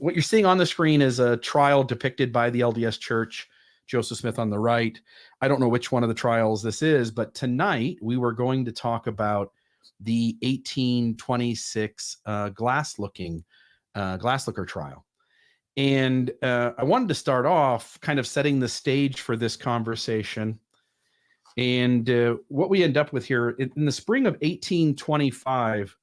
what you're seeing on the screen is a trial depicted by the LDS Church, Joseph Smith on the right. I don't know which one of the trials this is, but tonight we were going to talk about the 1826 Glasslooker trial. And I wanted to start off kind of setting the stage for this conversation. And what we end up with here, in the spring of 1825,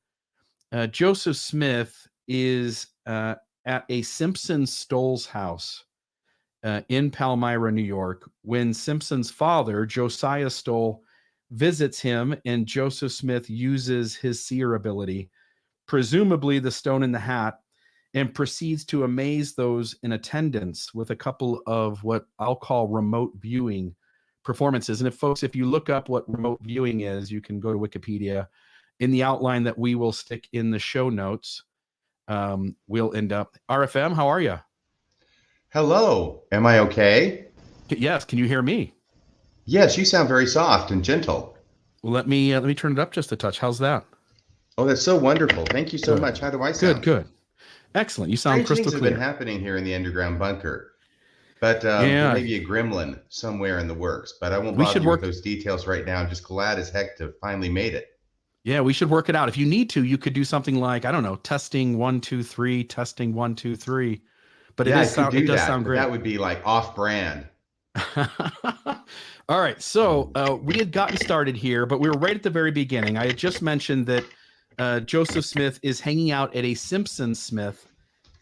Joseph Smith is at a Simpson Stowell's house in Palmyra, New York, when Simpson's father, Josiah Stowell, visits him, and Joseph Smith uses his seer ability, presumably the stone in the hat, and proceeds to amaze those in attendance with a couple of what I'll call remote viewing performances. And if you look up what remote viewing is, you can go to Wikipedia. In the outline that we will stick in the show notes, we'll end up. RFM, how are you? Hello. Am I okay? Yes. Can you hear me? Yes, you sound very soft and gentle. Well, let me turn it up just a touch. How's that? Oh, that's so wonderful. Thank you so much. How do I sound? Good. Excellent. You sound crystal clear. Things have been happening here in the underground bunker, but there may be a gremlin somewhere in the works, but I won't bother you with those details right now. I'm just glad as heck to finally made it. Yeah, we should work it out. If you need to, you could do something like, I don't know, testing 1, 2, 3, testing 1, 2, 3. But it does sound great. That would be like off-brand. All right, so we had gotten started here, but we were right at the very beginning. I had just mentioned that Joseph Smith is hanging out at a Simpson Smith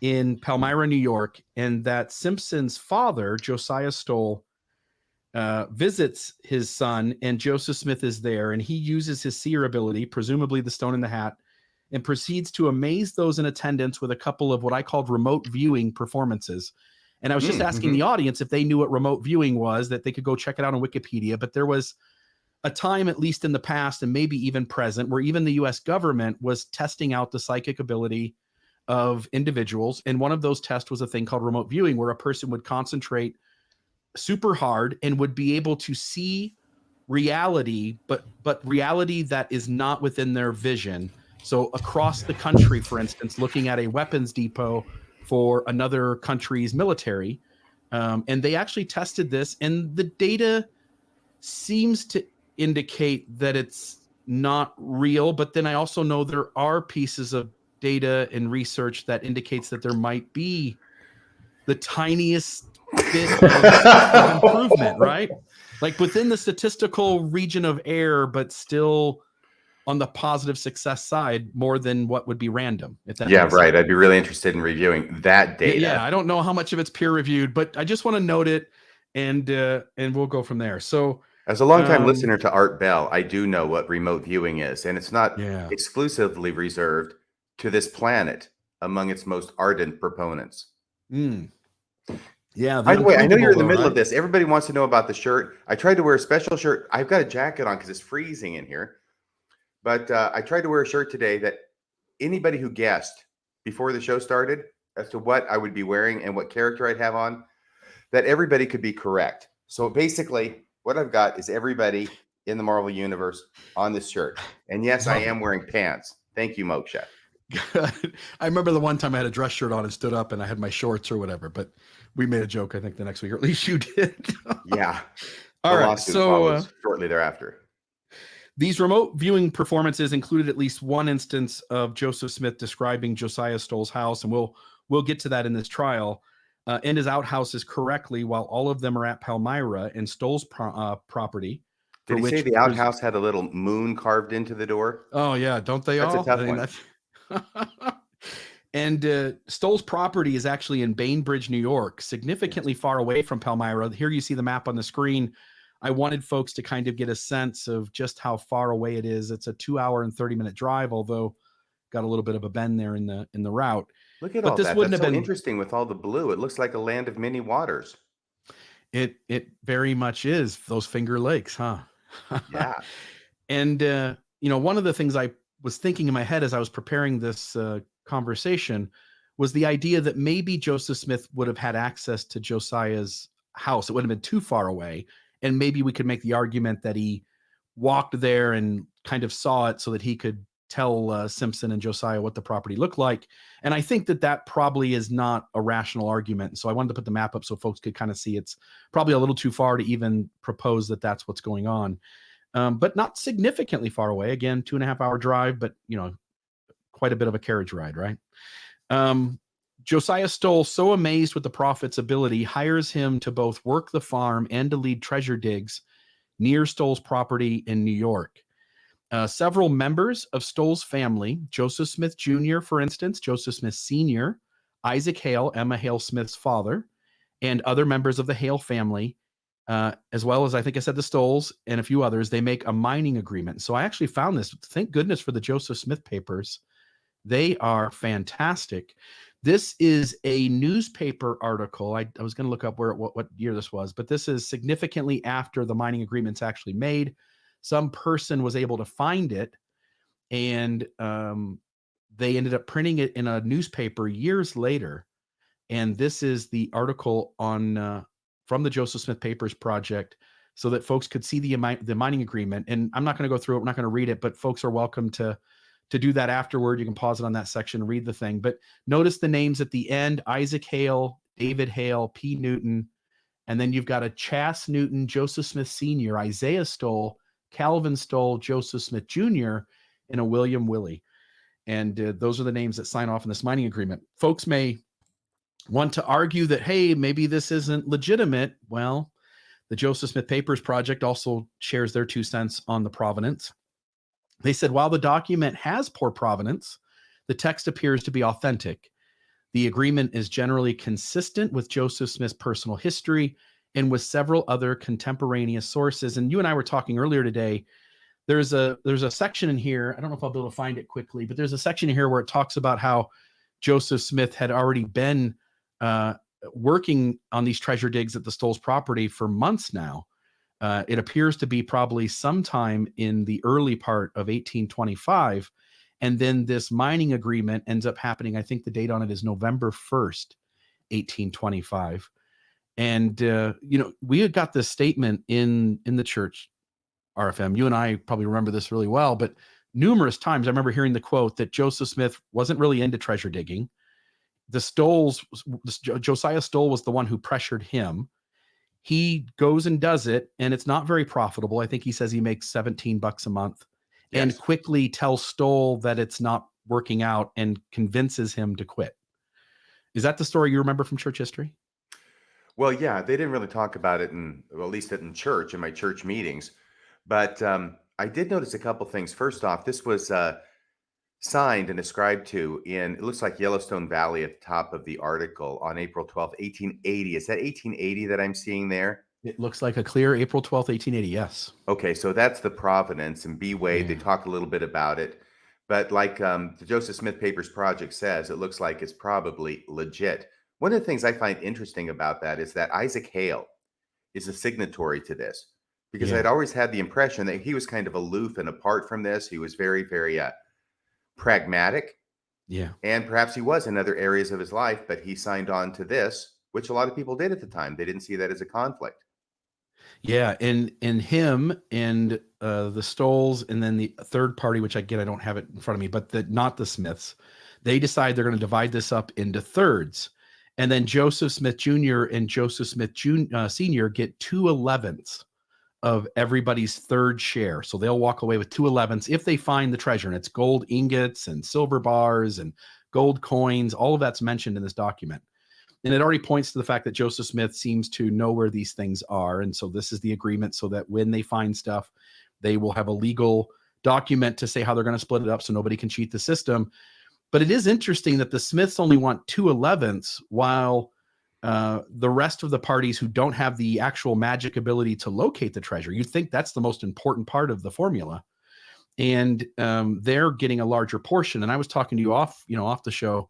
in Palmyra, New York, and that Simpson's father, Josiah Stowell, visits his son, and Joseph Smith is there, and he uses his seer ability, presumably the stone in the hat, and proceeds to amaze those in attendance with a couple of what I called remote viewing performances. And I was just asking the audience if they knew what remote viewing was, that they could go check it out on Wikipedia. But there was a time, at least in the past, and maybe even present, where even the US government was testing out the psychic ability of individuals. And one of those tests was a thing called remote viewing, where a person would concentrate super hard and would be able to see reality, but reality that is not within their vision. So across the country, for instance, looking at a weapons depot for another country's military. And they actually tested this, and the data seems to indicate that it's not real. But then I also know there are pieces of data and research that indicates that there might be the tiniest bit of improvement, right? Like within the statistical region of error, but still on the positive success side more than what would be random. If that right. Sense. I'd be really interested in reviewing that data. Yeah, I don't know how much of it's peer reviewed, but I just want to note it, and we'll go from there. So as a longtime listener to Art Bell, I do know what remote viewing is, and it's not exclusively reserved to this planet among its most ardent proponents. Yeah. By the way, I know you're in the middle of this. Everybody wants to know about the shirt. I tried to wear a special shirt. I've got a jacket on because it's freezing in here. But I tried to wear a shirt today that anybody who guessed before the show started as to what I would be wearing and what character I'd have on, that everybody could be correct. So basically, what I've got is everybody in the Marvel Universe on this shirt. And yes, I am wearing pants. Thank you, Moksha. I remember the one time I had a dress shirt on and stood up and I had my shorts or whatever, but we made a joke, I think, the next week, or at least you did. Yeah. All right. So shortly thereafter. These remote viewing performances included at least one instance of Joseph Smith describing Josiah Stowell's house, and we'll get to that in this trial, and his outhouses correctly, while all of them are at Palmyra and Stowell's property. Did he say the outhouse had a little moon carved into the door? Oh, yeah. Don't they all? That's a tough one. And Stowell's property is actually in Bainbridge, New York, significantly far away from Palmyra. Here you see the map on the screen. I wanted folks to kind of get a sense of just how far away it is. It's a 2-hour and 30-minute drive, although got a little bit of a bend there in the route. Look at all that. That's so interesting with all the blue. It looks like a land of many waters. It very much is. Those Finger Lakes, huh? Yeah. And one of the things I was thinking in my head as I was preparing this conversation was the idea that maybe Joseph Smith would have had access to Josiah's house. It wouldn't have been too far away. And maybe we could make the argument that he walked there and kind of saw it so that he could tell Simpson and Josiah what the property looked like. And I think that probably is not a rational argument. So I wanted to put the map up so folks could kind of see it's probably a little too far to even propose that that's what's going on. But not significantly far away. Again, 2.5-hour drive, but quite a bit of a carriage ride, right? Josiah Stowell, so amazed with the prophet's ability, hires him to both work the farm and to lead treasure digs near Stowell's property in New York. Several members of Stowell's family, Joseph Smith Jr., for instance, Joseph Smith Sr., Isaac Hale, Emma Hale Smith's father, and other members of the Hale family, as well as, I think I said, the Stowells and a few others, they make a mining agreement. So I actually found this. Thank goodness for the Joseph Smith papers. They are fantastic. This is a newspaper article. I was going to look up what year this was, but this is significantly after the mining agreement's actually made. Some person was able to find it, and they ended up printing it in a newspaper years later. And this is the article on from the Joseph Smith Papers Project, so that folks could see the mining agreement. And I'm not going to go through it. I'm not going to read it, but folks are welcome to do that afterward. You can pause it on that section, read the thing. But notice the names at the end: Isaac Hale, David Hale, P. Newton, and then you've got a Chas Newton, Joseph Smith Sr., Isaiah Stowell, Calvin Stowell, Joseph Smith Jr., and a William Willie. And those are the names that sign off on this mining agreement. Folks may want to argue that, hey, maybe this isn't legitimate. Well, the Joseph Smith Papers Project also shares their 2 cents on the provenance. They said, while the document has poor provenance, the text appears to be authentic. The agreement is generally consistent with Joseph Smith's personal history and with several other contemporaneous sources. And you and I were talking earlier today. There's a section in here. I don't know if I'll be able to find it quickly, but there's a section in here where it talks about how Joseph Smith had already been working on these treasure digs at the Stowell's property for months now. It appears to be probably sometime in the early part of 1825. And then this mining agreement ends up happening. I think the date on it is November 1st, 1825. And, we had got this statement in the church, RFM. You and I probably remember this really well, but numerous times I remember hearing the quote that Joseph Smith wasn't really into treasure digging. The Stowells, Josiah Stowell was the one who pressured him. He goes and does it, and it's not very profitable. I think he says he makes $17 a month, yes, and quickly tells Stowell that it's not working out and convinces him to quit. Is that the story you remember from church history? Well, yeah, they didn't really talk about it at least in church, in my church meetings. But I did notice a couple things. First off, this was signed and ascribed to it looks like Yellowstone Valley at the top of the article on April 12th, 1880. Is that 1880 that I'm seeing there? It looks like a clear April 12th, 1880. Yes. Okay, so that's the provenance. And B. Wade, They talk a little bit about it. But like the Joseph Smith Papers Project says, it looks like it's probably legit. One of the things I find interesting about that is that Isaac Hale is a signatory to this, because I'd always had the impression that he was kind of aloof and apart from this. He was very, very pragmatic. Yeah. And perhaps he was in other areas of his life, but he signed on to this, which a lot of people did at the time. They didn't see that as a conflict. Yeah. And him and the Stowells, and then the third party, which I don't have it in front of me, but not the Smiths, they decide they're going to divide this up into thirds. And then Joseph Smith Jr. and Joseph Smith Sr. get 2/11 of everybody's third share. So they'll walk away with 2/11 if they find the treasure. And it's gold ingots and silver bars and gold coins. All of that's mentioned in this document. And it already points to the fact that Joseph Smith seems to know where these things are. And so this is the agreement, so that when they find stuff, they will have a legal document to say how they're going to split it up so nobody can cheat the system. But it is interesting that the Smiths only want 2/11, while the rest of the parties who don't have the actual magic ability to locate the treasure, you'd think that's the most important part of the formula. And they're getting a larger portion. And I was talking to you off the show,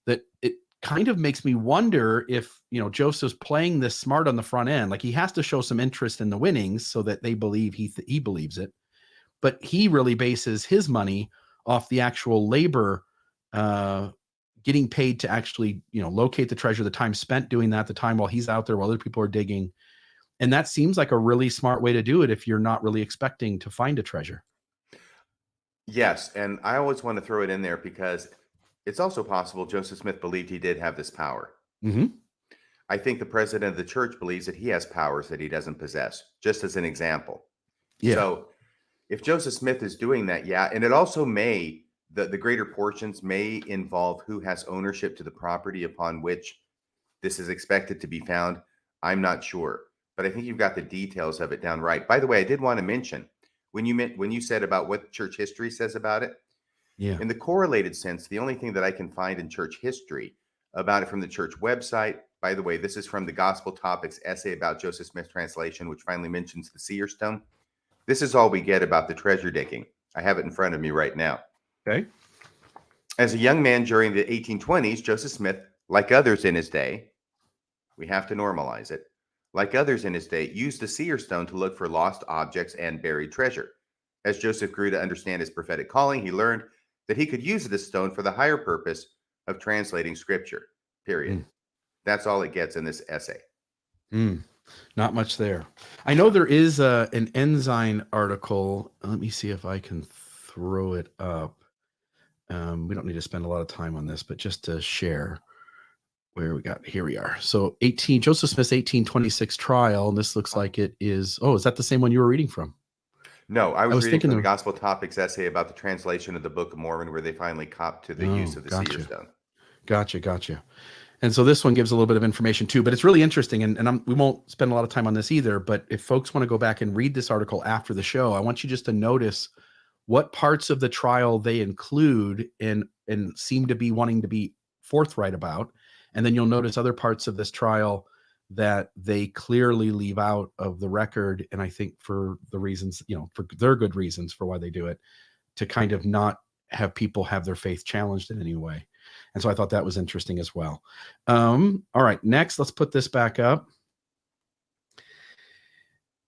that it kind of makes me wonder if, Joseph's playing this smart on the front end. Like, he has to show some interest in the winnings so that they believe he believes it. But he really bases his money off the actual labor, getting paid to actually, locate the treasure, the time spent doing that, the time while he's out there, while other people are digging. And that seems like a really smart way to do it if you're not really expecting to find a treasure. Yes, and I always want to throw it in there because it's also possible Joseph Smith believed he did have this power. Mm-hmm. I think the president of the church believes that he has powers that he doesn't possess, just as an example. Yeah. So if Joseph Smith is doing that, yeah, and it also may, the greater portions may involve who has ownership to the property upon which this is expected to be found. I'm not sure, but I think you've got the details of it down right. By the way, I did want to mention when you said about what church history says about it, Yeah. in the correlated sense, the only thing that I can find in church history about it from the church website, by the way, this is from the Gospel Topics essay about Joseph Smith translation, which finally mentions the seer stone. This is all we get about the treasure digging. I have it in front of me right now. Okay. As a young man during the 1820s, Joseph Smith, like others in his day, we have to normalize it, like others in his day, used the seer stone to look for lost objects and buried treasure. As Joseph grew to understand his prophetic calling, he learned that he could use this stone for the higher purpose of translating scripture, period. Mm. That's all it gets in this essay. Not much there. I know there is an Ensign article. Let me see if I can throw it up. We don't need to spend a lot of time on this, but just to share where we got, here we are. So Joseph Smith's 1826 trial. And this looks like it is, is that the same one you were reading from? No, I was reading thinking from the Gospel Topics essay about the translation of the Book of Mormon, where they finally copped to the use of the seer stone. Gotcha. And so this one gives a little bit of information too, but it's really interesting. And we won't spend a lot of time on this either, but if folks want to go back and read this article after the show, I want you just to notice what parts of the trial they include and seem to be wanting to be forthright about. And then you'll notice other parts of this trial that they clearly leave out of the record. And I think for the reasons, for their good reasons for why they do it, to kind of not have people have their faith challenged in any way. And so I thought that was interesting as well. All right, next, let's put this back up.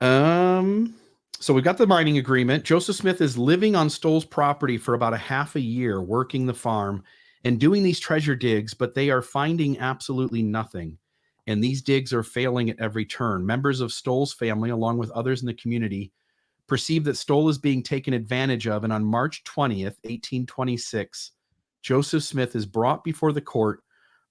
So we've got the mining agreement. Joseph Smith is living on Stowell's property for about a half a year, working the farm and doing these treasure digs, but they are finding absolutely nothing. And these digs are failing at every turn. Members of Stowell's family, along with others in the community, perceive that Stowell is being taken advantage of. And on March 20th, 1826, Joseph Smith is brought before the court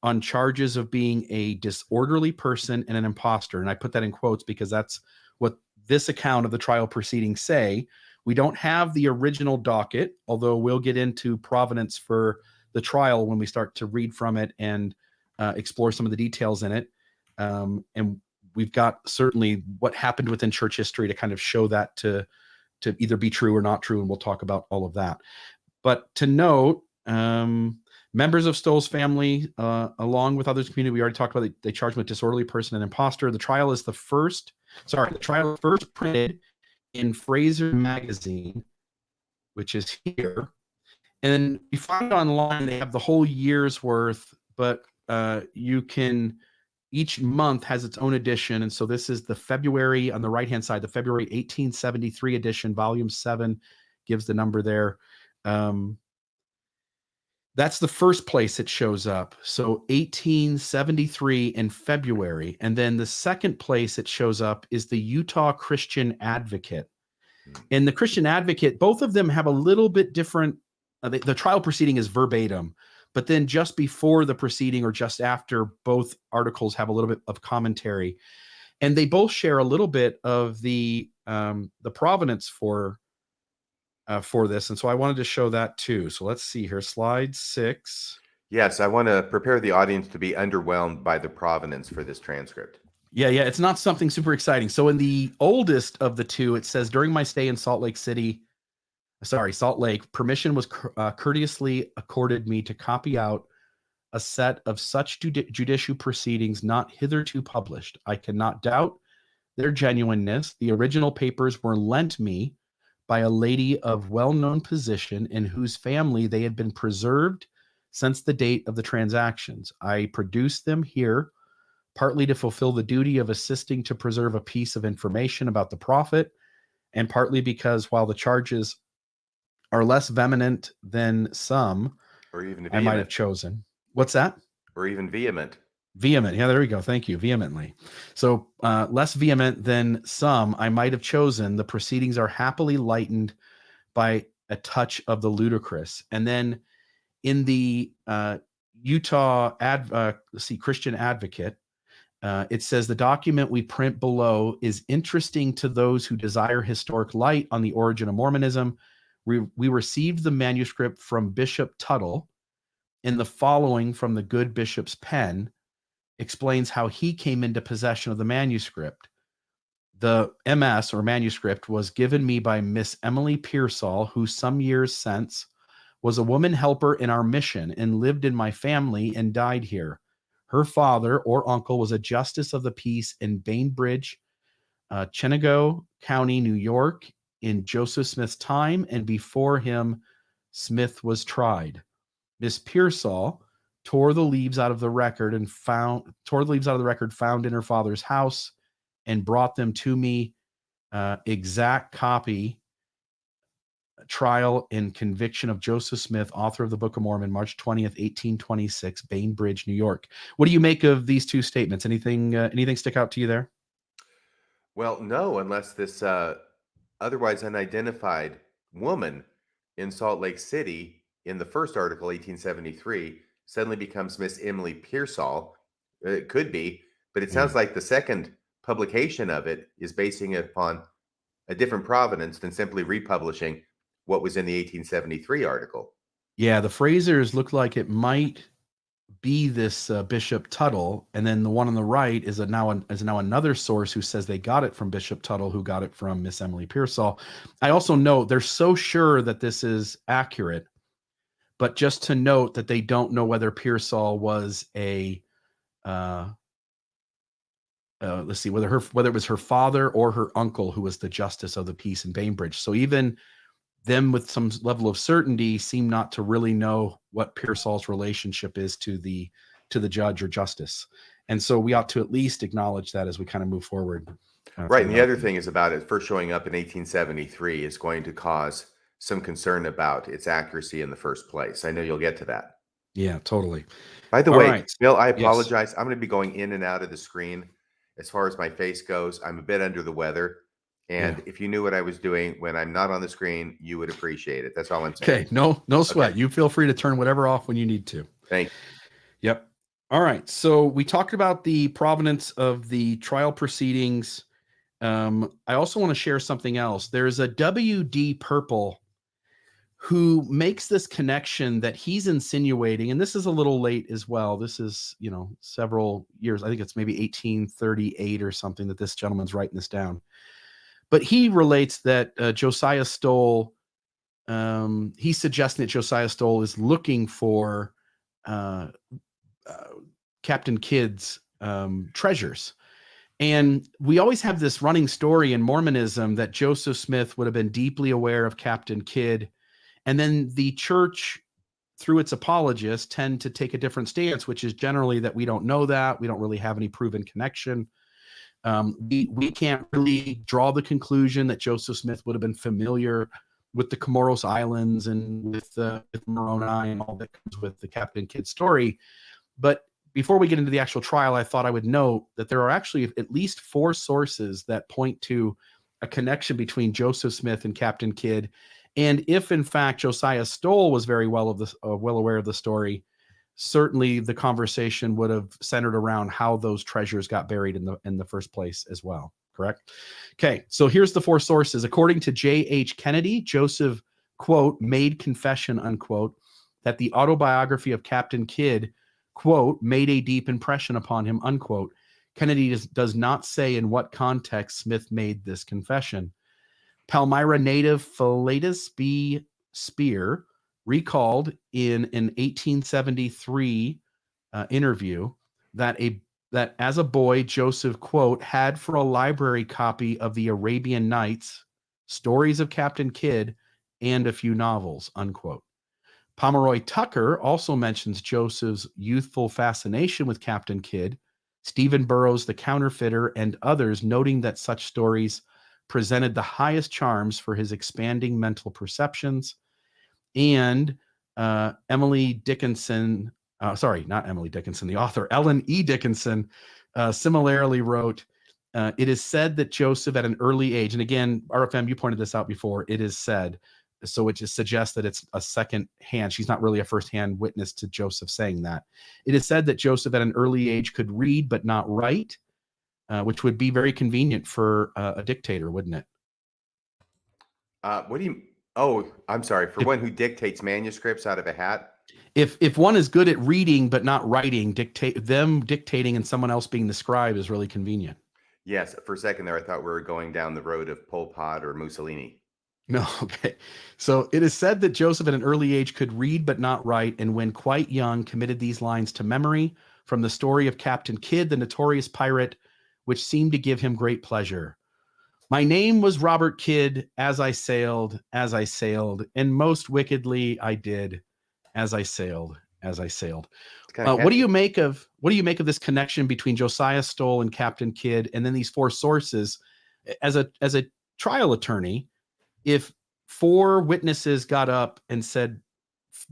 on charges of being a disorderly person and an imposter. And I put that in quotes because that's what this account of the trial proceedings say. We don't have the original docket, although we'll get into provenance for the trial when we start to read from it and explore some of the details in it. And we've got certainly what happened within church history to kind of show that to either be true or not true. And we'll talk about all of that. But to note, members of Stowell's family, along with others in the community, we already talked about, they charged him with disorderly person and imposter. The trial is first printed in Fraser magazine, which is here. And you find online, they have the whole year's worth, but each month has its own edition. And so this is the February, on the right-hand side, the February 1873 edition, volume 7 gives the number there. That's the first place it shows up. So 1873 in February. And then the second place it shows up is the Utah Christian Advocate. And the Christian Advocate, both of them have a little bit different. The trial proceeding is verbatim, but then just before the proceeding or just after, both articles have a little bit of commentary. And they both share a little bit of the provenance for this. And so I wanted to show that too. So let's see here, slide 6. Yes, I want to prepare the audience to be underwhelmed by the provenance for this transcript. Yeah, it's not something super exciting. So in the oldest of the two, it says, during my stay in Salt Lake, permission was courteously accorded me to copy out a set of such judicial proceedings not hitherto published. I cannot doubt their genuineness. The original papers were lent me by a lady of well-known position in whose family they had been preserved since the date of the transactions. I produced them here partly to fulfill the duty of assisting to preserve a piece of information about the prophet, and partly because while the charges are less vehement than some, or even I might have chosen. What's that? Or even vehement. Vehement. Yeah, there we go. Thank you. Vehemently. So less vehement than some I might have chosen. The proceedings are happily lightened by a touch of the ludicrous. And then in the Utah Christian Advocate, it says the document we print below is interesting to those who desire historic light on the origin of Mormonism. We received the manuscript from Bishop Tuttle, and the following from the good bishop's pen explains how he came into possession of the manuscript. The MS, or manuscript, was given me by Miss Emily Pearsall, who some years since was a woman helper in our mission and lived in my family and died here. Her father or uncle was a justice of the peace in Bainbridge, Chenango County, New York, in Joseph Smith's time, and before him, Smith was tried. Miss Pearsall tore the leaves out of the record found in her father's house and brought them to me. Exact copy. Trial and conviction of Joseph Smith, author of the Book of Mormon, March 20th, 1826, Bainbridge, New York. What do you make of these two statements? Anything stick out to you there? Well, no, unless this otherwise unidentified woman in Salt Lake City in the first article, 1873, suddenly becomes Miss Emily Pearsall. It could be, but it sounds like the second publication of it is basing it upon a different provenance than simply republishing what was in the 1873 article. Yeah, the Frasers look like it might be this Bishop Tuttle, and then the one on the right is now another source who says they got it from Bishop Tuttle, who got it from Miss Emily Pearsall. I also know they're so sure that this is accurate, but just to note that they don't know whether Pearsall was a let's see, whether it was her father or her uncle who was the justice of the peace in Bainbridge. So even them with some level of certainty seem not to really know what Pearsall's relationship is to the judge or justice. And so we ought to at least acknowledge that as we kind of move forward. Right. And the other thing is about it first showing up in 1873 is going to cause some concern about its accuracy in the first place. I know you'll get to that. Yeah, totally. By the way, Bill, I Yes. apologize. I'm going to be going in and out of the screen as far as my face goes. I'm a bit under the weather. And if you knew what I was doing when I'm not on the screen, you would appreciate it. That's all I'm saying. Okay. No sweat. Okay. You feel free to turn whatever off when you need to. Thank you. Yep. All right. So we talked about the provenance of the trial proceedings. I also want to share something else. There's a W.D. Purple who makes this connection that he's insinuating, and this is a little late as well. This is, several years. I think it's maybe 1838 or something that this gentleman's writing this down. But he relates that Josiah Stowell, he's suggesting that Josiah Stowell is looking for Captain Kidd's treasures. And we always have this running story in Mormonism that Joseph Smith would have been deeply aware of Captain Kidd. And then the church, through its apologists, tend to take a different stance, which is generally that we don't know that. We don't really have any proven connection. We can't really draw the conclusion that Joseph Smith would have been familiar with the Comoros Islands and with Moroni and all that comes with the Captain Kidd story. But before we get into the actual trial, I thought I would note that there are actually at least 4 sources that point to a connection between Joseph Smith and Captain Kidd. And if, in fact, Josiah Stowell was very well aware of the story, certainly the conversation would have centered around how those treasures got buried in the first place as well. Correct? Okay, so here's the 4 sources. According to J.H. Kennedy, Joseph, quote, made confession, unquote, that the autobiography of Captain Kidd, quote, made a deep impression upon him, unquote. Kennedy does not say in what context Smith made this confession. Palmyra native Philetus B. Spear recalled in an 1873 interview that as a boy, Joseph, quote, had for a library copy of the Arabian Nights, stories of Captain Kidd, and a few novels, unquote. Pomeroy Tucker also mentions Joseph's youthful fascination with Captain Kidd, Stephen Burroughs, the counterfeiter, and others, noting that such stories presented the highest charms for his expanding mental perceptions. And Emily Dickinson, not Emily Dickinson, the author, Ellen E. Dickinson, similarly wrote, it is said that Joseph at an early age, and again, RFM, you pointed this out before, it is said, So it just suggests that it's a second hand. She's not really a first-hand witness to Joseph saying that. It is said that Joseph at an early age could read but not write, which would be very convenient for a dictator, wouldn't it? What do you? Oh, I'm sorry. For one who dictates manuscripts out of a hat. If one is good at reading but not writing, dictating and someone else being the scribe is really convenient. Yes. For a second there, I thought we were going down the road of Pol Pot or Mussolini. No, okay. So it is said that Joseph at an early age could read but not write, and when quite young, committed these lines to memory from the story of Captain Kidd, the notorious pirate, which seemed to give him great pleasure. My name was Robert Kidd, as I sailed, and most wickedly I did, as I sailed. What do you make of this connection between Josiah Stowell and Captain Kidd, and then these four sources? As a trial attorney, if four witnesses got up and said,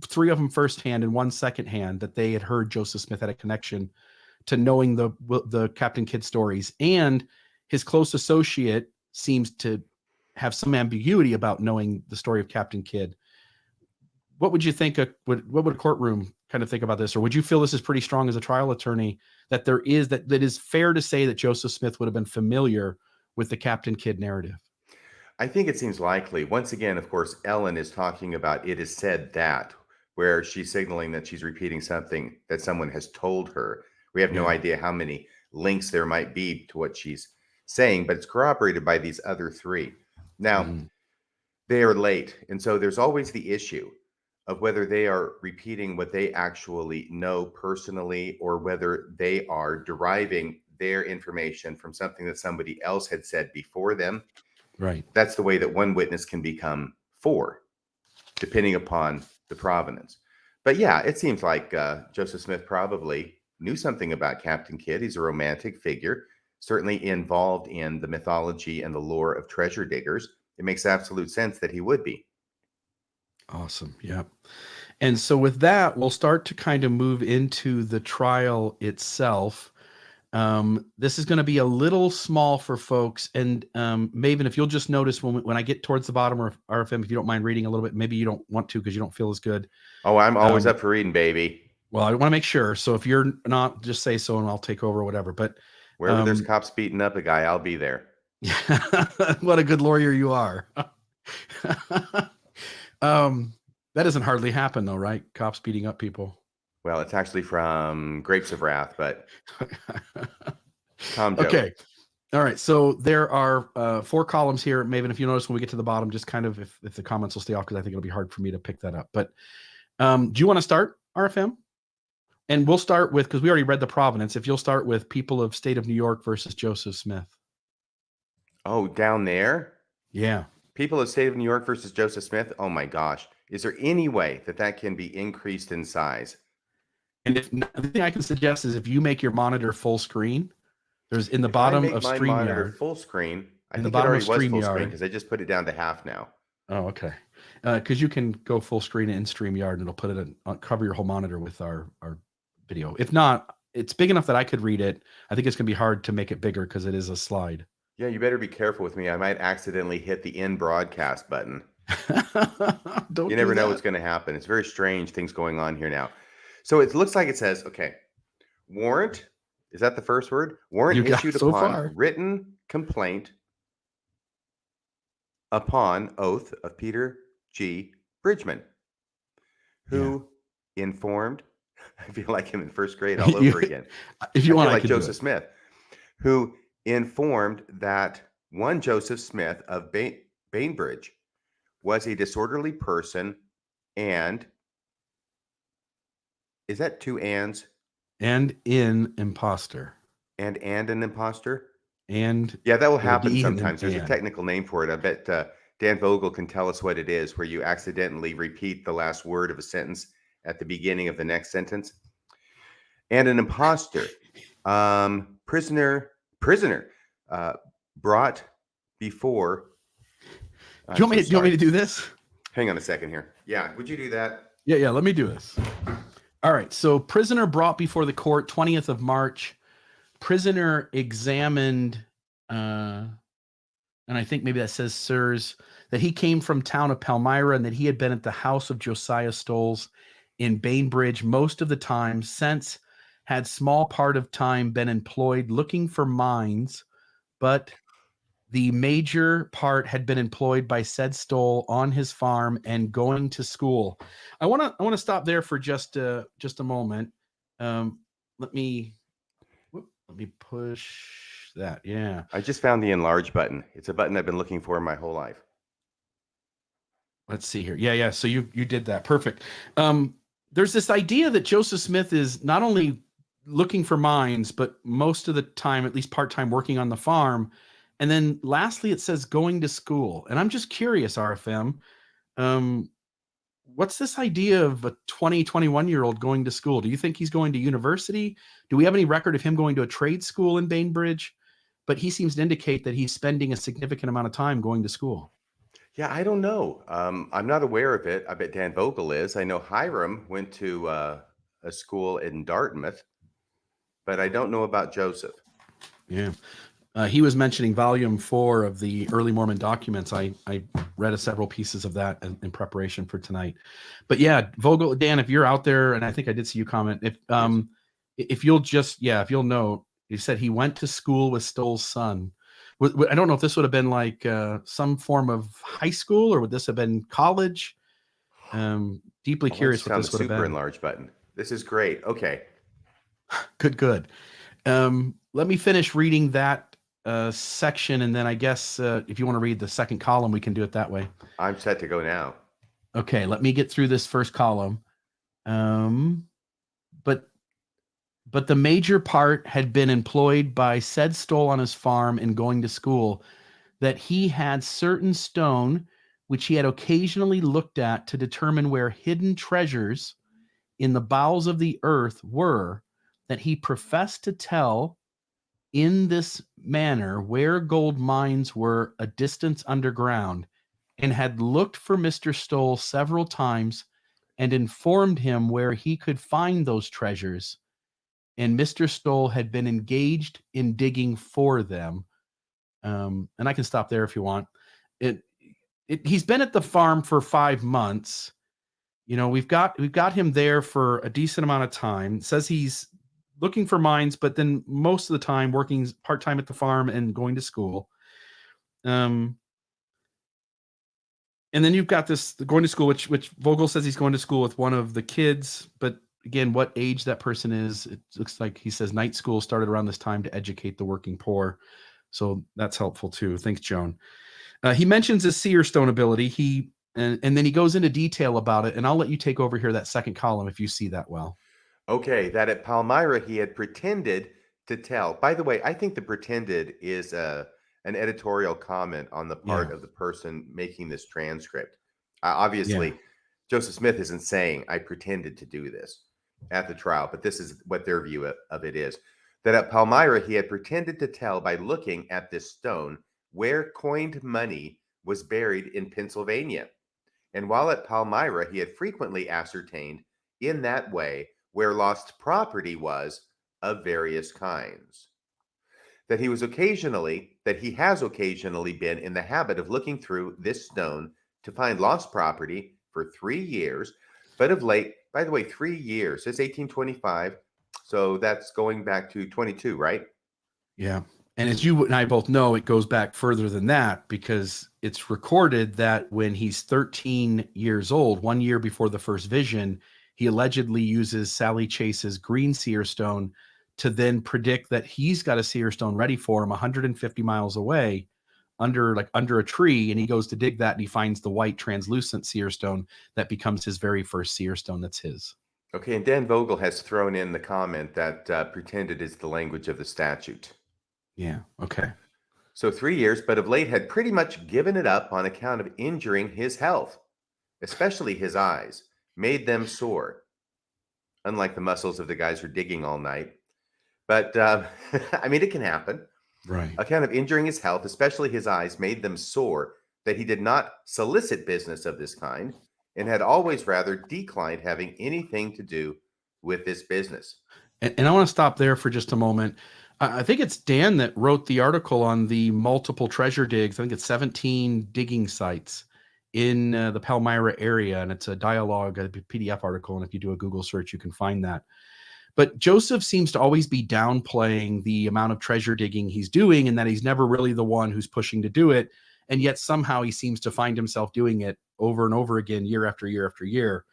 three of them firsthand and one secondhand, that they had heard Joseph Smith had a connection to knowing the Captain Kidd stories, and his close associate seems to have some ambiguity about knowing the story of Captain Kidd, what would you think? What would a courtroom kind of think about this? Or would you feel this is pretty strong as a trial attorney, that that is fair to say that Joseph Smith would have been familiar with the Captain Kidd narrative? I think it seems likely. Once again, of course, Ellen is talking about it is said that, where she's signaling that she's repeating something that someone has told her. We have no idea how many links there might be to what she's saying, but it's corroborated by these other three. Now, they are late. And so there's always the issue of whether they are repeating what they actually know personally, or whether they are deriving their information from something that somebody else had said before them. Right. That's the way that one witness can become four, depending upon the provenance. But yeah, it seems like Joseph Smith probably knew something about Captain Kidd. He's a romantic figure, certainly involved in the mythology and the lore of treasure diggers. It makes absolute sense that he would be. Awesome. Yeah. And so with that, we'll start to kind of move into the trial itself. This is going to be a little small for folks. And Maven, if you'll just notice when I get towards the bottom of RFM, if you don't mind reading a little bit, maybe you don't want to because you don't feel as good. Oh, I'm always up for reading, baby. Well, I want to make sure. So if you're not, just say so and I'll take over or whatever. But wherever there's cops beating up a guy, I'll be there. What a good lawyer you are. That doesn't hardly happen though, right? Cops beating up people. Well, it's actually from Grapes of Wrath, but Tom joke. Okay. All right. So there are 4 columns here. Maven, if you notice when we get to the bottom, just kind of if the comments will stay off, because I think it'll be hard for me to pick that up. But do you want to start, RFM? And we'll start with, because we already read the provenance, if you'll start with people of state of New York versus Joseph Smith. Oh, down there? Yeah. People of state of New York versus Joseph Smith. Oh my gosh. Is there any way that can be increased in size? And the thing I can suggest is if you make your monitor full screen, there's in the bottom of StreamYard. Full screen. I think the bottom it already of was full StreamYard, screen because I just put it down to half now. Oh, okay. Because you can go full screen in StreamYard and it'll put it cover your whole monitor with our video. If not, it's big enough that I could read it. I think it's going to be hard to make it bigger because it is a slide. Yeah, you better be careful with me. I might accidentally hit the end broadcast button. You never know what's going to happen. It's very strange things going on here now. So it looks like it says, okay, warrant. Is that the first word? Warrant issued upon written complaint upon oath of Peter G. Bridgman, who informed, I feel like him in first grade all over again. If you want, like Joseph Smith, who informed that one Joseph Smith of Bainbridge was a disorderly person, and is that 2 ands? And in imposter. And an imposter? And yeah, that will happen sometimes. There's a technical name for it. I bet Dan Vogel can tell us what it is, where you accidentally repeat the last word of a sentence at the beginning of the next sentence. And an imposter. Prisoner brought before. Do you want me to do this? Hang on a second here. Yeah, would you do that? Yeah, let me do this. All right, so prisoner brought before the court, 20th of March. Prisoner examined. and I think maybe that says sirs, that he came from town of Palmyra and that he had been at the house of Josiah Stowell's in Bainbridge most of the time, since had small part of time been employed looking for mines, but the major part had been employed by said Stowell on his farm and going to school. I want to stop there for just a moment. Let me push that. Yeah. I just found the enlarge button. It's a button I've been looking for my whole life. Let's see here. Yeah. So you did that. Perfect. There's this idea that Joseph Smith is not only looking for mines, but most of the time, at least part-time, working on the farm. And then lastly, it says going to school. And I'm just curious, RFM, what's this idea of a 21-year-old going to school? Do you think he's going to university? Do we have any record of him going to a trade school in Bainbridge? But he seems to indicate that he's spending a significant amount of time going to school. Yeah, I don't know. I'm not aware of it. I bet Dan Vogel is. I know Hiram went to a school in Dartmouth, but I don't know about Joseph. Yeah. He was mentioning volume 4 of the early Mormon documents. I read several pieces of that in preparation for tonight. But yeah, Vogel, Dan, if you're out there, and I think I did see you comment, if you'll note, you said he went to school with Stowell's son. I don't know if this would have been like some form of high school, or would this have been college? Deeply curious what this would have been. Super enlarge button. This is great. Okay. Good. Let me finish reading that section, and then I guess if you want to read the second column, we can do it that way. I'm set to go now. Okay, let me get through this first column. But the major part had been employed by said Stowell on his farm and going to school, that he had certain stone which he had occasionally looked at to determine where hidden treasures in the bowels of the earth were, that he professed to tell in this manner where gold mines were a distance underground, and had looked for Mr. Stowell several times and informed him where he could find those treasures. And Mr. Stowell had been engaged in digging for them. And I can stop there if you want. He's been at the farm for 5 months. You know, we've got him there for a decent amount of time. It says he's looking for mines, but then most of the time working part-time at the farm and going to school. And then you've got this going to school, which Vogel says he's going to school with one of the kids, but again, what age that person is, it looks like he says night school started around this time to educate the working poor. So that's helpful too. Thanks, Joan. He mentions his seer stone ability. And then he goes into detail about it, and I'll let you take over here that second column if you see that well. Okay, that at Palmyra he had pretended to tell. By the way, I think the pretended is an editorial comment on the part of the person making this transcript. Obviously, Joseph Smith isn't saying I pretended to do this at the trial, but this is what their view of it is. That at Palmyra he had pretended to tell by looking at this stone where coined money was buried in Pennsylvania. And while at Palmyra he had frequently ascertained in that way where lost property was of various kinds. That he has occasionally been in the habit of looking through this stone to find lost property for 3 years, but of late, by the way, 3 years, it's 1825, so that's going back to 22, right? Yeah. And as you and I both know, it goes back further than that, because it's recorded that when he's 13 years old, 1 year before the first vision, he allegedly uses Sally Chase's green seer stone to then predict that he's got a seer stone ready for him 150 miles away under a tree. And he goes to dig that, and he finds the white translucent seer stone that becomes his very first seer stone. That's his. Okay. And Dan Vogel has thrown in the comment that pretended is the language of the statute. Yeah. Okay. So 3 years, but of late had pretty much given it up on account of injuring his health, especially his eyes, made them sore, unlike the muscles of the guys who are digging all night. But I mean, it can happen. Right. Account of injuring his health, especially his eyes, made them sore, that he did not solicit business of this kind and had always rather declined having anything to do with this business. And I want to stop there for just a moment. I think it's Dan that wrote the article on the multiple treasure digs. I think it's 17 digging sites in the Palmyra area, and it's a dialogue, a PDF article. And if you do a Google search, you can find that. But Joseph seems to always be downplaying the amount of treasure digging he's doing, and that he's never really the one who's pushing to do it. And yet somehow he seems to find himself doing it over and over again, year after year after year.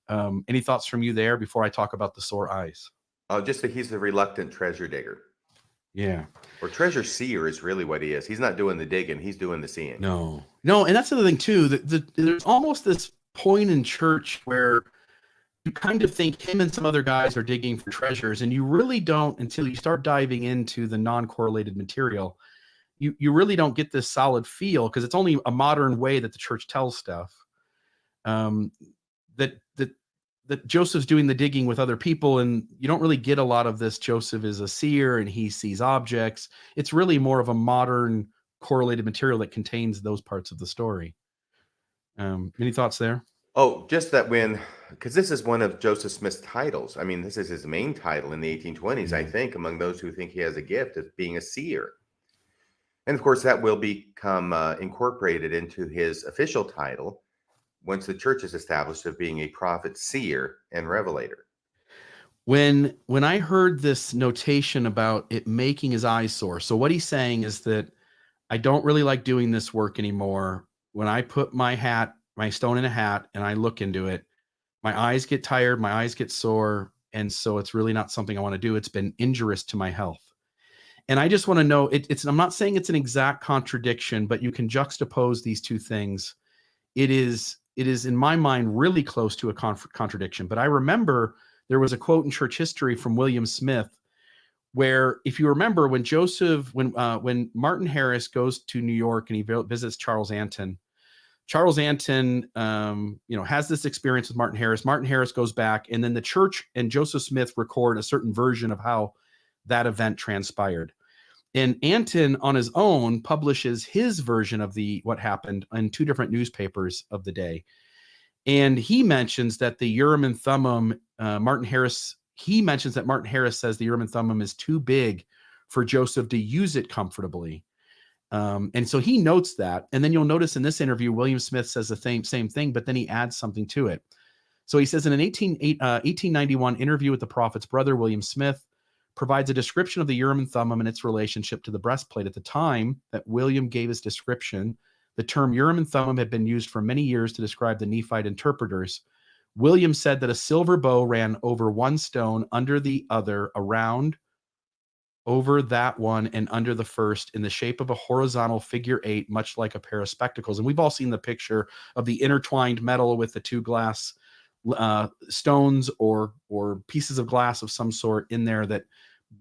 Any thoughts from you there before I talk about the sore eyes? Oh, just that he's the reluctant treasure digger. Yeah. Or treasure seer is really what he is. He's not doing the digging, he's doing the seeing. No. And that's the other thing too. There's almost this point in church where you kind of think him and some other guys are digging for treasures, and you really don't until you start diving into the non-correlated material. You really don't get this solid feel, because it's only a modern way that the church tells stuff. That Joseph's doing the digging with other people, and you don't really get a lot of this. Joseph is a seer and he sees objects. It's really more of a modern correlated material that contains those parts of the story. Any thoughts there? Oh, just that because this is one of Joseph Smith's titles. I mean, this is his main title in the 1820s, I think, among those who think he has a gift of being a seer. And of course, that will become incorporated into his official title once the church is established, of being a prophet, seer, and revelator. When I heard this notation about it making his eyes sore, so what he's saying is that I don't really like doing this work anymore. When I put my stone in a hat, and I look into it, my eyes get tired, my eyes get sore, and so it's really not something I want to do. It's been injurious to my health. And I just want to know, I'm not saying it's an exact contradiction, but you can juxtapose these two things. It is in my mind really close to a contradiction. But I remember there was a quote in church history from William Smith, where, if you remember, when Martin Harris goes to New York and he visits Charles Anton, has this experience with Martin Harris. Martin Harris goes back, and then the church and Joseph Smith record a certain version of how that event transpired. And Anton, on his own, publishes his version of what happened in two different newspapers of the day. And he mentions that the Urim and Thummim, Martin Harris says the Urim and Thummim is too big for Joseph to use it comfortably. And so he notes that. And then you'll notice in this interview, William Smith says the same thing, but then he adds something to it. So he says, in an 1891 interview with the prophet's brother, William Smith provides a description of the Urim and Thummim and its relationship to the breastplate. At the time that William gave his description, the term Urim and Thummim had been used for many years to describe the Nephite interpreters. William said that a silver bow ran over one stone, under the other, around, over that one, and under the first, in the shape of a horizontal figure 8, much like a pair of spectacles. And we've all seen the picture of the intertwined metal with the two glass stones or pieces of glass of some sort in there that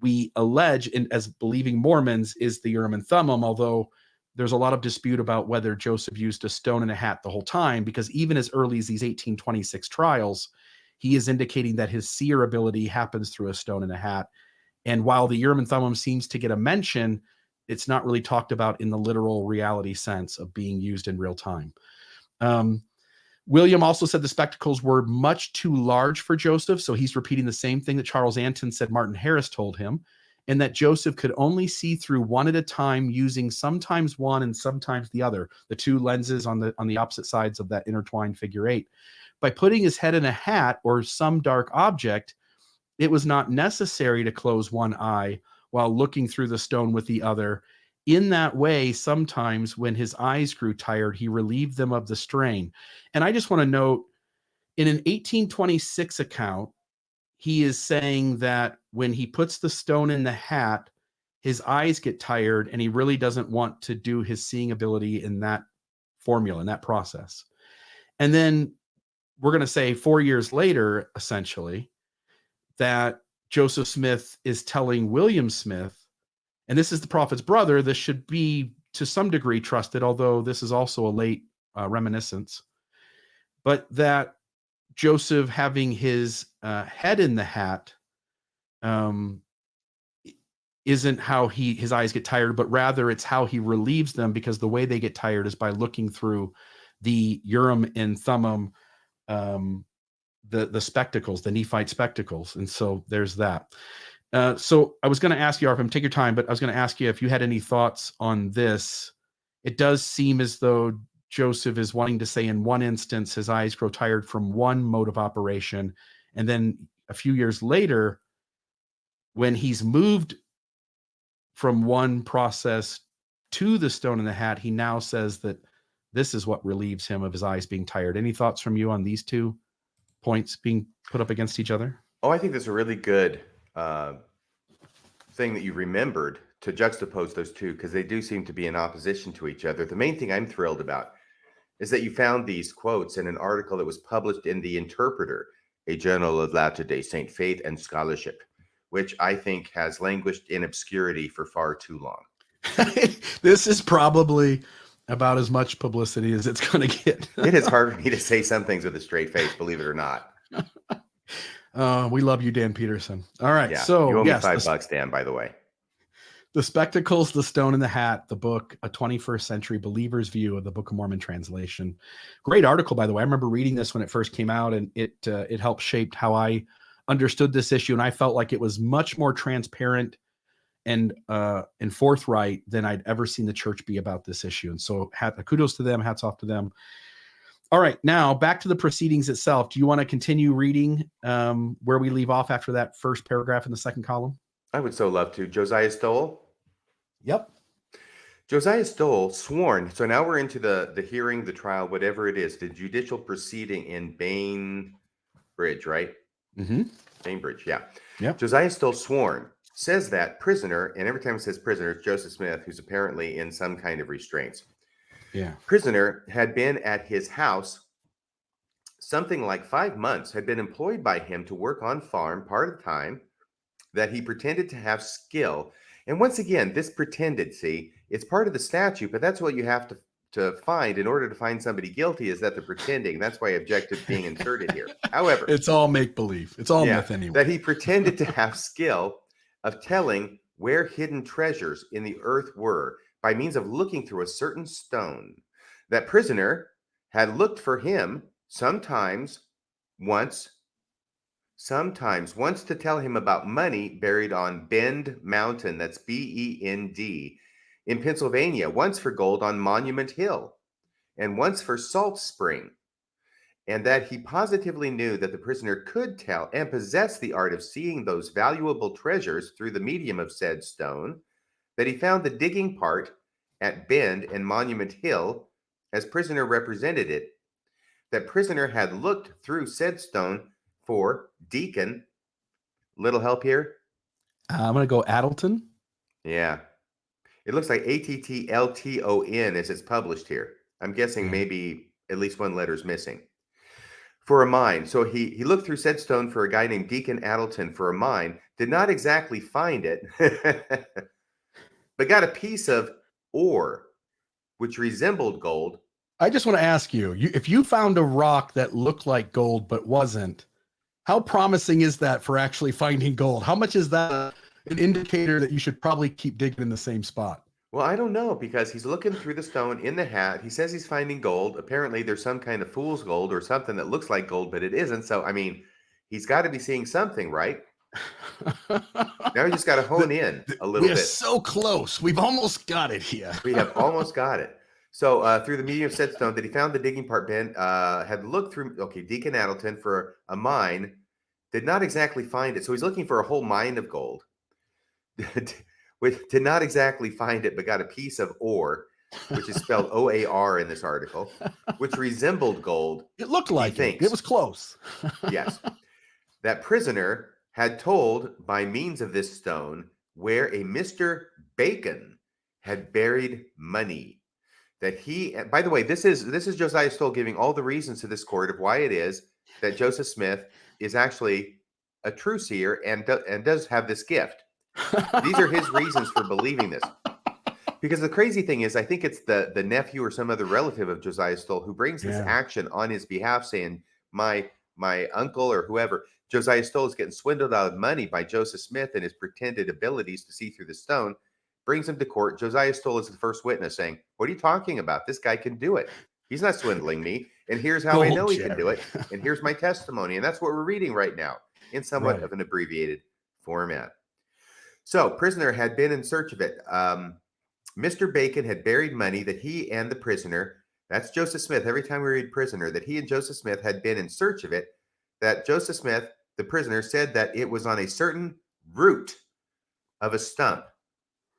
we allege, as believing Mormons, is the Urim and Thummim, although there's a lot of dispute about whether Joseph used a stone and a hat the whole time, because even as early as these 1826 trials, he is indicating that his seer ability happens through a stone and a hat. And while the Urim and Thummim seems to get a mention, it's not really talked about in the literal reality sense of being used in real time. William also said the spectacles were much too large for Joseph, so he's repeating the same thing that Charles Anton said Martin Harris told him, and that Joseph could only see through one at a time, using sometimes one and sometimes the other, the two lenses on the opposite sides of that intertwined figure 8. By putting his head in a hat or some dark object, it was not necessary to close one eye while looking through the stone with the other. In that way, sometimes when his eyes grew tired, he relieved them of the strain. And I just want to note, in an 1826 account, he is saying that when he puts the stone in the hat, his eyes get tired, and he really doesn't want to do his seeing ability in that formula, in that process. And then we're going to say 4 years later, essentially, that Joseph Smith is telling William Smith, and this is the prophet's brother, this should be to some degree trusted, although this is also a late reminiscence, but that Joseph having his head in the hat isn't how his eyes get tired, but rather it's how he relieves them, because the way they get tired is by looking through the Urim and Thummim, the spectacles, the Nephite spectacles. And so there's that. So I was going to ask you, Arpham, take your time, but I was going to ask you if you had any thoughts on this. It does seem as though Joseph is wanting to say in one instance, his eyes grow tired from one mode of operation. And then a few years later, when he's moved from one process to the stone in the hat, he now says that this is what relieves him of his eyes being tired. Any thoughts from you on these 2 points being put up against each other? Oh, I think that's a really good thing that you remembered to juxtapose those two, because they do seem to be in opposition to each other. The main thing I'm thrilled about is that you found these quotes in an article that was published in The Interpreter, a journal of Latter-day Saint faith and scholarship, which I think has languished in obscurity for far too long. This is probably about as much publicity as it's going to get. It is hard for me to say some things with a straight face, believe it or not. We love you, Dan Peterson. All right. Yeah, So you owe me yes, $5, Dan, by the way. The Spectacles, the Stone in the Hat, the book, A 21st Century Believer's View of the Book of Mormon translation. Great article, by the way. I remember reading this when it first came out, and it helped shape how I understood this issue. And I felt like it was much more transparent and forthright than I'd ever seen the church be about this issue. And so kudos to them, hats off to them. All right, now back to the proceedings itself. Do you want to continue reading where we leave off after that first paragraph in the second column? I would so love to. Josiah Stowell? Yep. Josiah Stowell sworn. So now we're into the hearing, the trial, whatever it is, the judicial proceeding in Bainbridge, right? Mm-hmm. Bainbridge, yeah. Yep. Josiah Stowell sworn says that prisoner, and every time it says prisoner, it's Joseph Smith, who's apparently in some kind of restraints. Yeah. Prisoner had been at his house something like 5 months, had been employed by him to work on farm part of the time, that he pretended to have skill. And once again, this pretended, see, it's part of the statute, but that's what you have to find in order to find somebody guilty, is that they're pretending. That's why objective being inserted here. However, it's all make-believe. It's all myth anyway. That he pretended to have skill of telling where hidden treasures in the earth were by means of looking through a certain stone. That prisoner had looked for him once to tell him about money buried on Bend Mountain, that's Bend, in Pennsylvania, once for gold on Monument Hill, and once for Salt Spring, and that he positively knew that the prisoner could tell and possess the art of seeing those valuable treasures through the medium of said stone, that he found the digging part at Bend and Monument Hill as prisoner represented it, that prisoner had looked through said stone for deacon. Little help here? I'm going to go Addleton. Yeah. It looks like Attlton as it's published here. I'm guessing maybe at least one letter's missing. For a mine. So he looked through said stone for a guy named Deacon Addleton for a mine, did not exactly find it, but got a piece of ore which resembled gold. I just want to ask you, if you found a rock that looked like gold but wasn't, how promising is that for actually finding gold? How much is that an indicator that you should probably keep digging in the same spot? Well, I don't know, because he's looking through the stone in the hat. He says he's finding gold. Apparently, there's some kind of fool's gold or something that looks like gold, but it isn't. So, I mean, he's got to be seeing something, right? Now we just got to hone in a little bit. We're so close. We've almost got it here. We have almost got it. So through the medium of said stone that he found the digging part, Ben had looked through, Deacon Addleton for a mine, did not exactly find it. So he's looking for a whole mine of gold. Did not exactly find it, but got a piece of ore, which is spelled O-A-R in this article, which resembled gold. It looked like it. It was close. Yes. That prisoner had told by means of this stone where a Mr. Bacon had buried money. That he, by the way, this is Josiah Stowell giving all the reasons to this court of why it is that Joseph Smith is actually a true seer and does have this gift. These are his reasons for believing this. Because the crazy thing is, I think it's the nephew or some other relative of Josiah Stowell who brings this action on his behalf, saying, my uncle or whoever, Josiah Stowell, is getting swindled out of money by Joseph Smith and his pretended abilities to see through the stone. Brings him to court. Josiah Stowell is the first witness saying, what are you talking about? This guy can do it. He's not swindling me. And here's how I know he can do it. And here's my testimony. And that's what we're reading right now in somewhat of an abbreviated format. So, prisoner had been in search of it. Mr. Bacon had buried money that he and the prisoner, that's Joseph Smith, every time we read prisoner, that he and Joseph Smith had been in search of it, that Joseph Smith, the prisoner, said that it was on a certain root of a stump.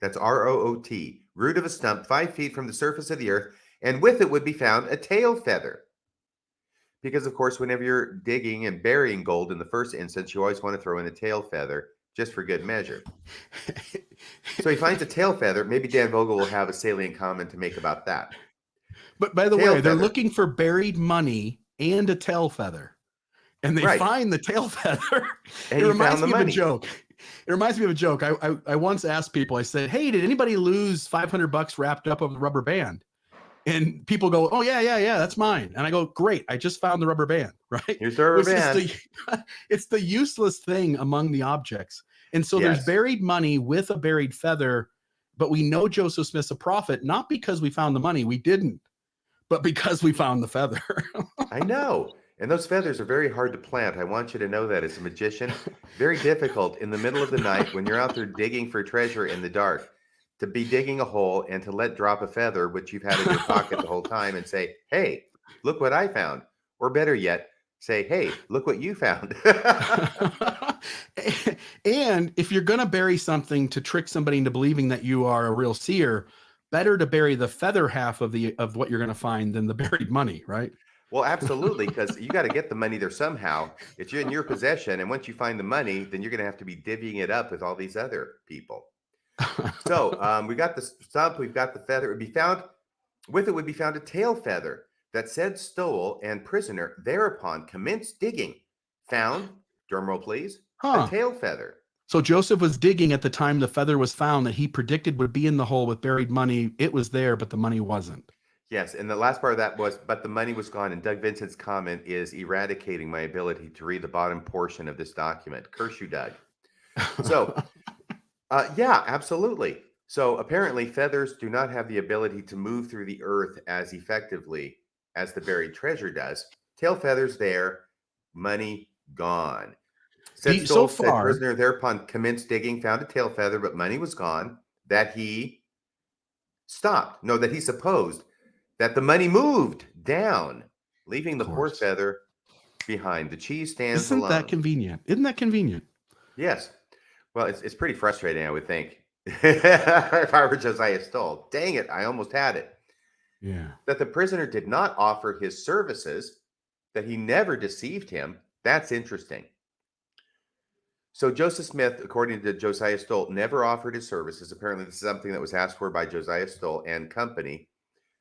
That's R-O-O-T, root of a stump, 5 feet from the surface of the earth, and with it would be found a tail feather. Because, of course, whenever you're digging and burying gold in the first instance, you always want to throw in a tail feather just for good measure. So he finds a tail feather. Maybe Dan Vogel will have a salient comment to make about that. But by the Tail way, they're feather. looking for buried money and a tail feather. And they Right. find the tail feather. And It he reminds found the me of money. a joke. It reminds me of a joke. I once asked people, I said, hey, did anybody lose $500 wrapped up of the rubber band? And people go, oh, yeah, that's mine. And I go, great, I just found the rubber band, right? Here's the rubber band. It's the useless thing among the objects. And so Yes. there's buried money with a buried feather, but we know Joseph Smith's a prophet, not because we found the money, we didn't, but because we found the feather. I know. And those feathers are very hard to plant. I want you to know that as a magician. Very difficult in the middle of the night when you're out there digging for treasure in the dark, to be digging a hole and to let drop a feather, which you've had in your pocket the whole time, and say, hey, look what I found. Or better yet, say, hey, look what you found. And if you're going to bury something to trick somebody into believing that you are a real seer, better to bury the feather half of what you're going to find than the buried money, right? Well, absolutely, because you got to get the money there somehow. It's in your possession, and once you find the money, then you're going to have to be divvying it up with all these other people. So we got the stump, we've got the feather. It would be found, with it would be found a tail feather that said Stowell and prisoner thereupon commenced digging. Found, drumroll please, a tail feather. So Joseph was digging at the time the feather was found that he predicted would be in the hole with buried money. It was there, but the money wasn't. Yes, and the last part of that was, but the money was gone. And Doug Vincent's comment is eradicating my ability to read the bottom portion of this document. Curse you, Doug. So, yeah, absolutely. So apparently feathers do not have the ability to move through the earth as effectively as the buried treasure does. Tail feathers there, money gone. Said Stowell, said prisoner thereupon commenced digging, found a tail feather, but money was gone. That he stopped. No, that he supposed that the money moved down, leaving the poor feather behind. The cheese stands alone. Isn't that convenient? Isn't that convenient? Yes. Well, it's pretty frustrating, I would think. If I were Josiah Stowell. Dang it, I almost had it. Yeah. That the prisoner did not offer his services, that he never deceived him. That's interesting. So Joseph Smith, according to Josiah Stowell, never offered his services. Apparently, this is something that was asked for by Josiah Stowell and company,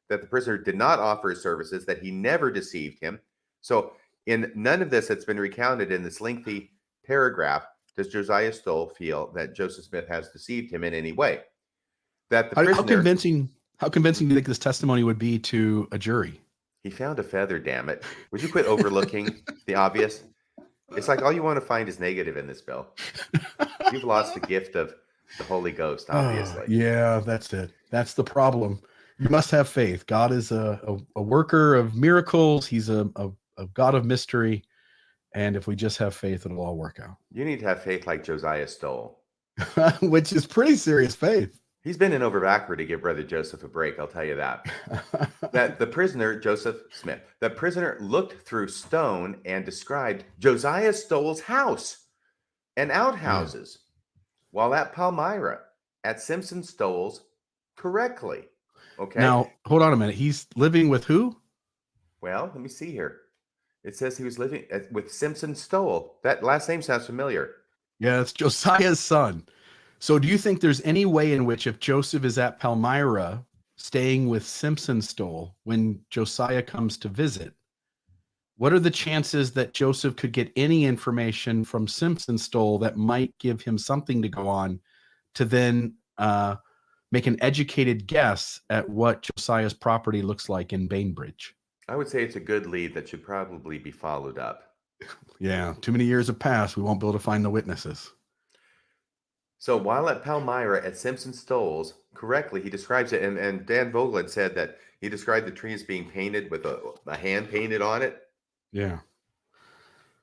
that the prisoner did not offer his services, that he never deceived him. So in none of this that's been recounted in this lengthy paragraph does Josiah Stowell feel that Joseph Smith has deceived him in any way. That the prisoner, how convincing do you think this testimony would be to a jury? He found a feather, damn it. Would you quit overlooking the obvious? It's like all you want to find is negative in this, Bill. You've lost the gift of the Holy Ghost, obviously. Yeah, that's it. That's the problem. You must have faith. God is a worker of miracles. He's a God of mystery. And if we just have faith, it'll all work out. You need to have faith like Josiah Stowell. Which is pretty serious faith. He's bending over backward to give Brother Joseph a break, I'll tell you that. That the prisoner, Joseph Smith, the prisoner looked through stone and described Josiah Stowell's house and outhouses while at Palmyra at Simpson Stowell's correctly. Okay. Now, hold on a minute. He's living with who? Well, let me see here. It says he was living with Simpson Stowell. That last name sounds familiar. Yeah, it's Josiah's son. So do you think there's any way in which if Joseph is at Palmyra staying with Simpson Stowell when Josiah comes to visit, what are the chances that Joseph could get any information from Simpson Stowell that might give him something to go on to then make an educated guess at what Josiah's property looks like in Bainbridge? I would say it's a good lead that should probably be followed up. Yeah, too many years have passed. We won't be able to find the witnesses. So while at Palmyra at Simpson Stowell's, correctly, he describes it, and Dan Vogel had said that he described the tree as being painted with a hand painted on it. Yeah.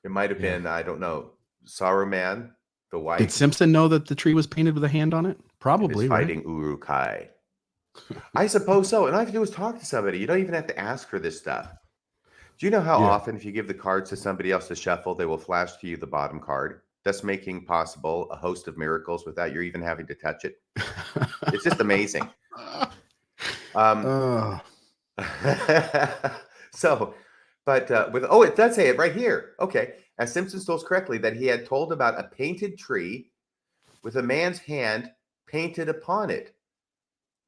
It might have been, I don't know, Sorrow Man The wife. Did Simpson know that the tree was painted with a hand on it? Probably, is right? fighting Uruk-hai. I suppose so. And all you have to do is talk to somebody. You don't even have to ask for this stuff. Do you know how often if you give the cards to somebody else to shuffle, they will flash to you the bottom card, thus making possible a host of miracles without you even having to touch it? It's just amazing. So, but with it does say it right here. Okay, as Simpson told correctly that he had told about a painted tree with a man's hand painted upon it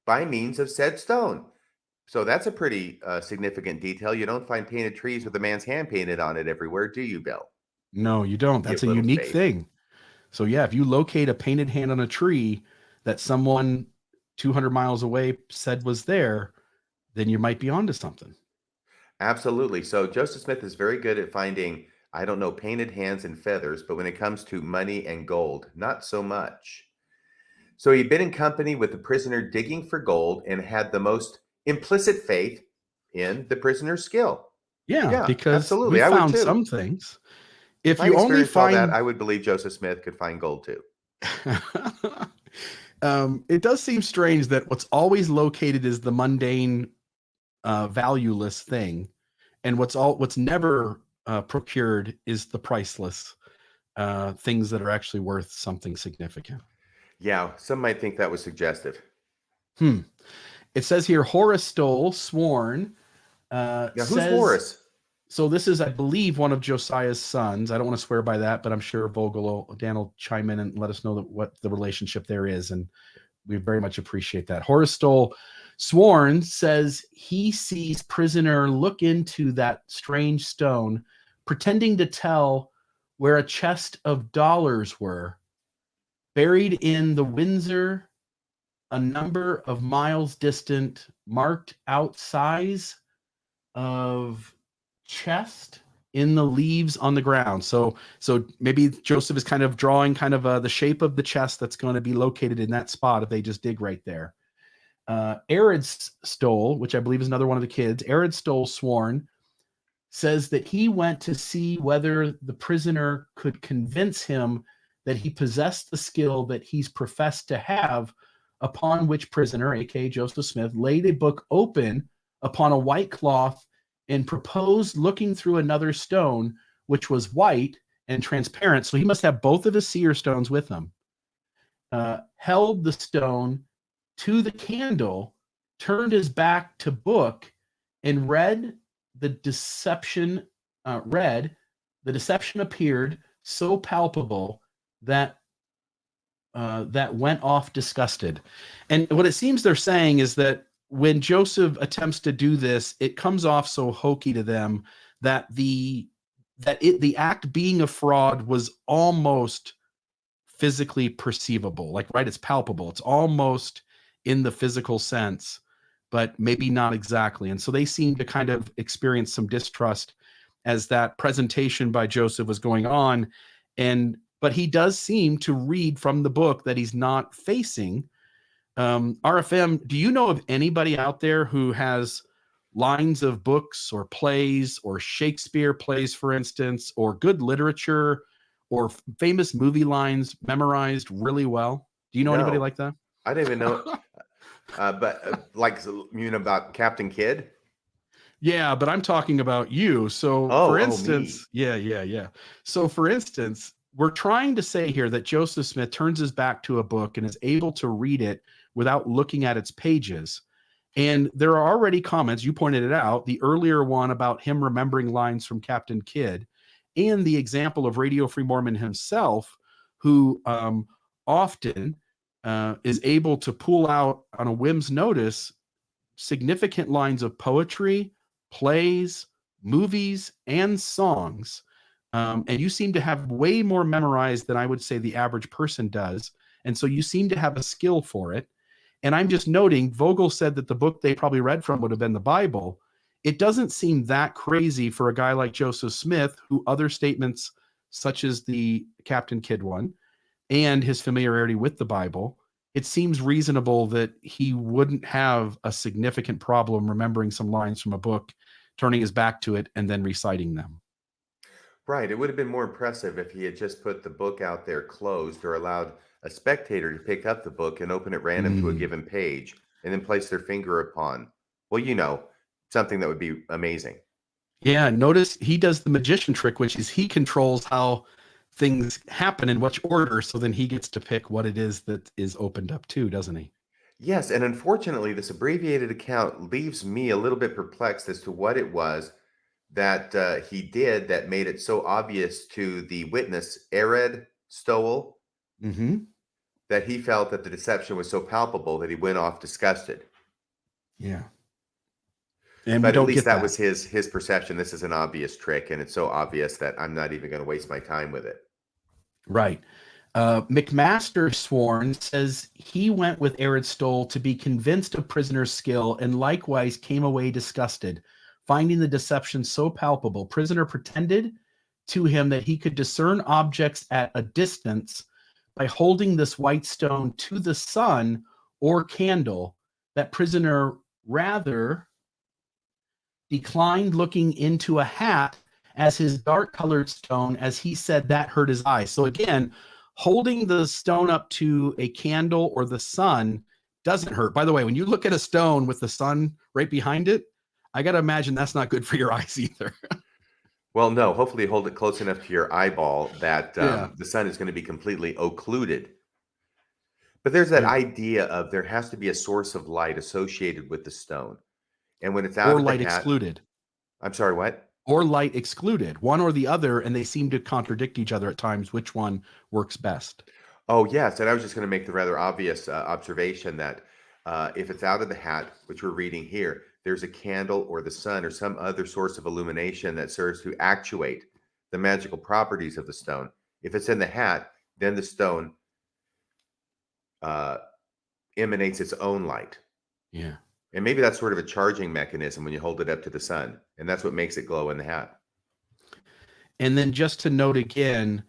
by means of said stone. So that's a pretty significant detail. You don't find painted trees with a man's hand painted on it everywhere, do you, Bill? No, you don't. That's a unique thing. So yeah, if you locate a painted hand on a tree that someone 200 miles away said was there, then you might be onto something. Absolutely. So Joseph Smith is very good at finding, I don't know, painted hands and feathers, but when it comes to money and gold, not so much. So he'd been in company with the prisoner digging for gold and had the most implicit faith in the prisoner's skill. Yeah, because absolutely. we I would found too. some things. If you only find all that, I would believe Joseph Smith could find gold too. It does seem strange that what's always located is the mundane, valueless thing, and what's never procured is the priceless things that are actually worth something significant. Yeah, some might think that was suggestive. It says here Horace Stowell, sworn. Who's Horace? So this is, I believe, one of Josiah's sons. I don't want to swear by that, but I'm sure Dan will chime in and let us know what the relationship there is, and we very much appreciate that. Horace Stowell, sworn, says he sees prisoner look into that strange stone, pretending to tell where a chest of dollars were, buried in the Windsor, a number of miles distant, marked out size of chest in the leaves on the ground. So maybe Joseph is kind of drawing the shape of the chest that's going to be located in that spot if they just dig right there. Arid Stowell, which I believe is another one of the kids, Arid Stowell, sworn, says that he went to see whether the prisoner could convince him that he possessed the skill that he's professed to have, upon which prisoner, aka Joseph Smith, laid a book open upon a white cloth and proposed looking through another stone, which was white and transparent. So he must have both of his seer stones with him. Held the stone to the candle, turned his back to book, and read the deception. The deception appeared so palpable that went off disgusted. And what it seems they're saying is that when Joseph attempts to do this, it comes off so hokey to them that the act being a fraud was almost physically perceivable. Like, right, it's palpable. It's almost in the physical sense, but maybe not exactly. And so they seem to kind of experience some distrust as that presentation by Joseph was going on. But he does seem to read from the book that he's not facing. RFM, do you know of anybody out there who has lines of books or plays or Shakespeare plays, for instance, or good literature or famous movie lines memorized really well? Do you know anybody like that? I didn't even know. But like, you mean about Captain Kidd? Yeah, but I'm talking about you. So for instance, yeah. So for instance, we're trying to say here that Joseph Smith turns his back to a book and is able to read it without looking at its pages. And there are already comments, you pointed it out, the earlier one about him remembering lines from Captain Kidd, and the example of Radio Free Mormon himself, who often is able to pull out on a whim's notice significant lines of poetry, plays, movies, and songs. And you seem to have way more memorized than I would say the average person does. And so you seem to have a skill for it. And I'm just noting, Vogel said that the book they probably read from would have been the Bible. It doesn't seem that crazy for a guy like Joseph Smith, who other statements, such as the Captain Kidd one, and his familiarity with the Bible, it seems reasonable that he wouldn't have a significant problem remembering some lines from a book, turning his back to it, and then reciting them. Right. It would have been more impressive if he had just put the book out there closed or allowed a spectator to pick up the book and open at random to a given page and then place their finger upon, well, something that would be amazing. Yeah, notice he does the magician trick, which is he controls how things happen in which order, so then he gets to pick what it is that is opened up too, doesn't he? Yes. And unfortunately, this abbreviated account leaves me a little bit perplexed as to what it was that he did that made it so obvious to the witness, Smith Stowell, Mm-hmm. that he felt that the deception was so palpable that he went off disgusted. Yeah. And we But at don't least get that that. was his perception. This is an obvious trick, and it's so obvious that I'm not even going to waste my time with it. Right. McMaster sworn says he went with Smith Stowell to be convinced of prisoner's skill and likewise came away disgusted, finding the deception so palpable. Prisoner pretended to him that he could discern objects at a distance by holding this white stone to the sun or candle. That prisoner rather declined looking into a hat as his dark colored stone, as he said that hurt his eyes. So again, holding the stone up to a candle or the sun doesn't hurt. By the way, when you look at a stone with the sun right behind it, I got to imagine that's not good for your eyes either. Well, no, hopefully hold it close enough to your eyeball that Yeah. the sun is going to be completely occluded. But there's that Yeah. idea of there has to be a source of light associated with the stone. And when it's out Or of the light hat, excluded. I'm sorry, what? Or light excluded, one or the other, and they seem to contradict each other at times. Which one works best? Oh, yes. And I was just going to make the rather obvious observation that if it's out of the hat, which we're reading here, there's a candle or the sun or some other source of illumination that serves to actuate the magical properties of the stone. If it's in the hat, then the stone emanates its own light. Yeah. And maybe that's sort of a charging mechanism when you hold it up to the sun. And that's what makes it glow in the hat. And then just to note again,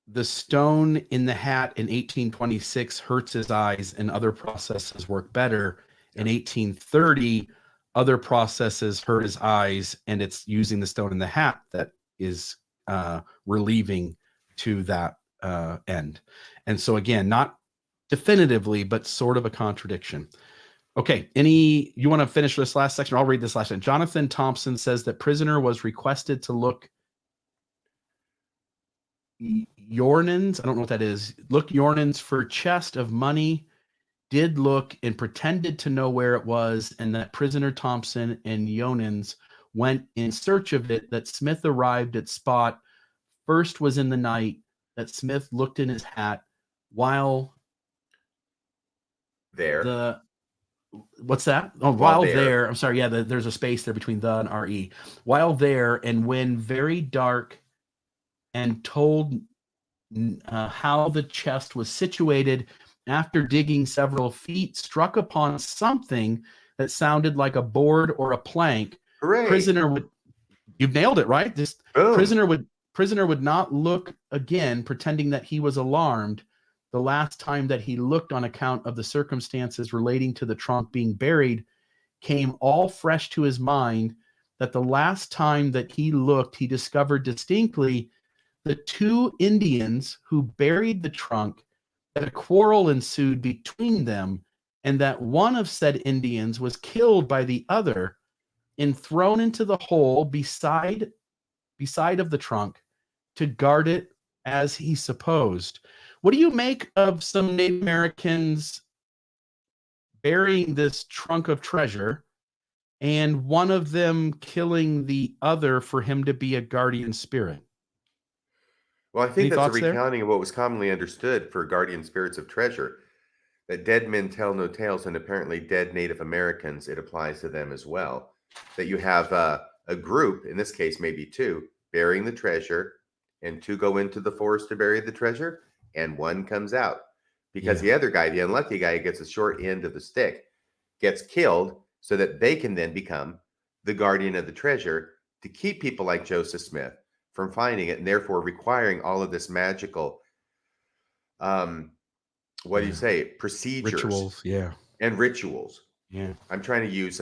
the stone in the hat in 1826 hurts his eyes and other processes work better. In 1830, other processes hurt his eyes, and it's using the stone in the hat that is relieving to that end. And so again, not definitively, but sort of a contradiction. Okay, you want to finish this last section? I'll read this last one. Jonathan Thompson says that prisoner was requested to look Yornins, I don't know what that is. Look Yornins for chest of money, did look and pretended to know where it was, and that prisoner Thompson and Yornins went in search of it, that Smith arrived at spot. First was in the night, that Smith looked in his hat while There. What's that? Oh, while there. I'm sorry. Yeah, there's a space there between the and RE. While there, and when very dark and told how the chest was situated, after digging several feet, struck upon something that sounded like a board or a plank. Hooray. You've nailed it, right? This Boom. prisoner would not look again, pretending that he was alarmed. The last time that he looked on account of the circumstances relating to the trunk being buried came all fresh to his mind, that the last time that he looked, he discovered distinctly the two Indians who buried the trunk, that a quarrel ensued between them, and that one of said Indians was killed by the other and thrown into the hole beside of the trunk to guard it as he supposed. What do you make of some Native Americans burying this trunk of treasure and one of them killing the other for him to be a guardian spirit? Well, I think Any that's a thoughts there? recounting of what was commonly understood for guardian spirits of treasure, that dead men tell no tales, and apparently dead Native Americans, it applies to them as well. That you have a group, in this case maybe two, burying the treasure, and two go into the forest to bury the treasure, and one comes out. Because the other guy, the unlucky guy who gets a short end of the stick, gets killed so that they can then become the guardian of the treasure to keep people like Joseph Smith from finding it, and therefore requiring all of this magical what do you say, procedures, Rituals, and rituals. yeah. I'm trying to use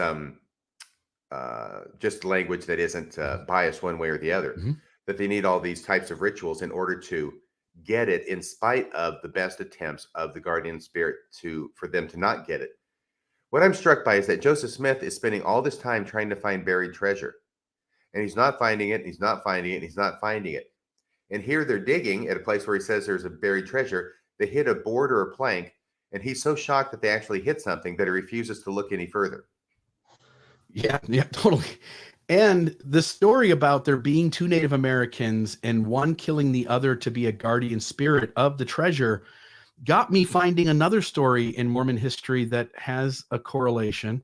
just language that isn't biased one way or the other. Mm-hmm. that they need all these types of rituals in order to get it, in spite of the best attempts of the guardian spirit for them to not get it. What I'm struck by is that Joseph Smith is spending all this time trying to find buried treasure, and he's not finding it, and he's not finding it, and he's not finding it. And here they're digging at a place where he says there's a buried treasure. They hit a board or a plank, and he's so shocked that they actually hit something that he refuses to look any further. Yeah, totally. And the story about there being two Native Americans and one killing the other to be a guardian spirit of the treasure got me finding another story in Mormon history that has a correlation.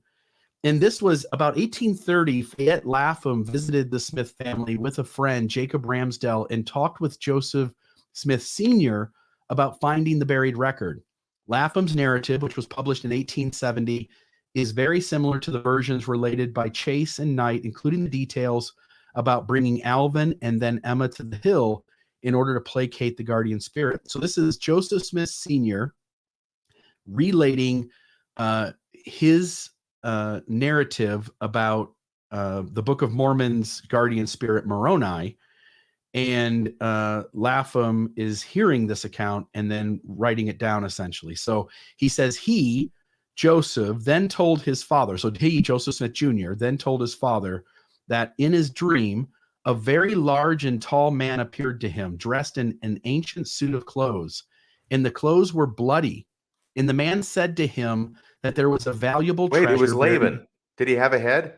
And this was about 1830. Fayette Lapham visited the Smith family with a friend, Jacob Ramsdell, and talked with Joseph Smith Sr. about finding the buried record. Lapham's narrative, which was published in 1870, is very similar to the versions related by Chase and Knight, including the details about bringing Alvin and then Emma to the hill in order to placate the guardian spirit. So this is Joseph Smith Sr. relating his narrative about the Book of Mormon's guardian spirit Moroni, and Lapham is hearing this account and then writing it down essentially. So he says Joseph, then told his father, so he, Joseph Smith Jr., then told his father that in his dream, a very large and tall man appeared to him, dressed in an ancient suit of clothes, and the clothes were bloody. And the man said to him that there was a valuable treasure. Wait, it was Laban. Did he have a head?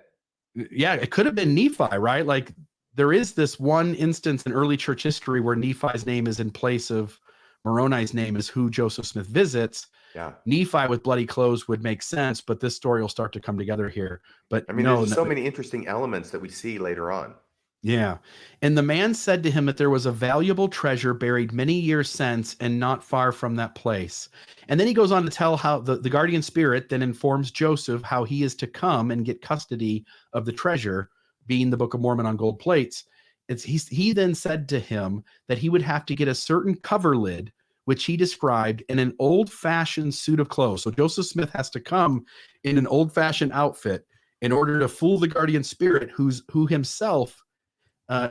Yeah, it could have been Nephi, right? Like there is this one instance in early church history where Nephi's name is in place of Moroni's name is who Joseph Smith visits. Yeah. Nephi with bloody clothes would make sense, but this story will start to come together here. But I mean, there's so many interesting elements that we see later on. Yeah. And the man said to him that there was a valuable treasure buried many years since and not far from that place. And then he goes on to tell how the guardian spirit then informs Joseph how he is to come and get custody of the treasure, being the Book of Mormon on gold plates. He then said to him that he would have to get a certain cover lid, which he described in an old-fashioned suit of clothes. So Joseph Smith has to come in an old-fashioned outfit in order to fool the guardian spirit who himself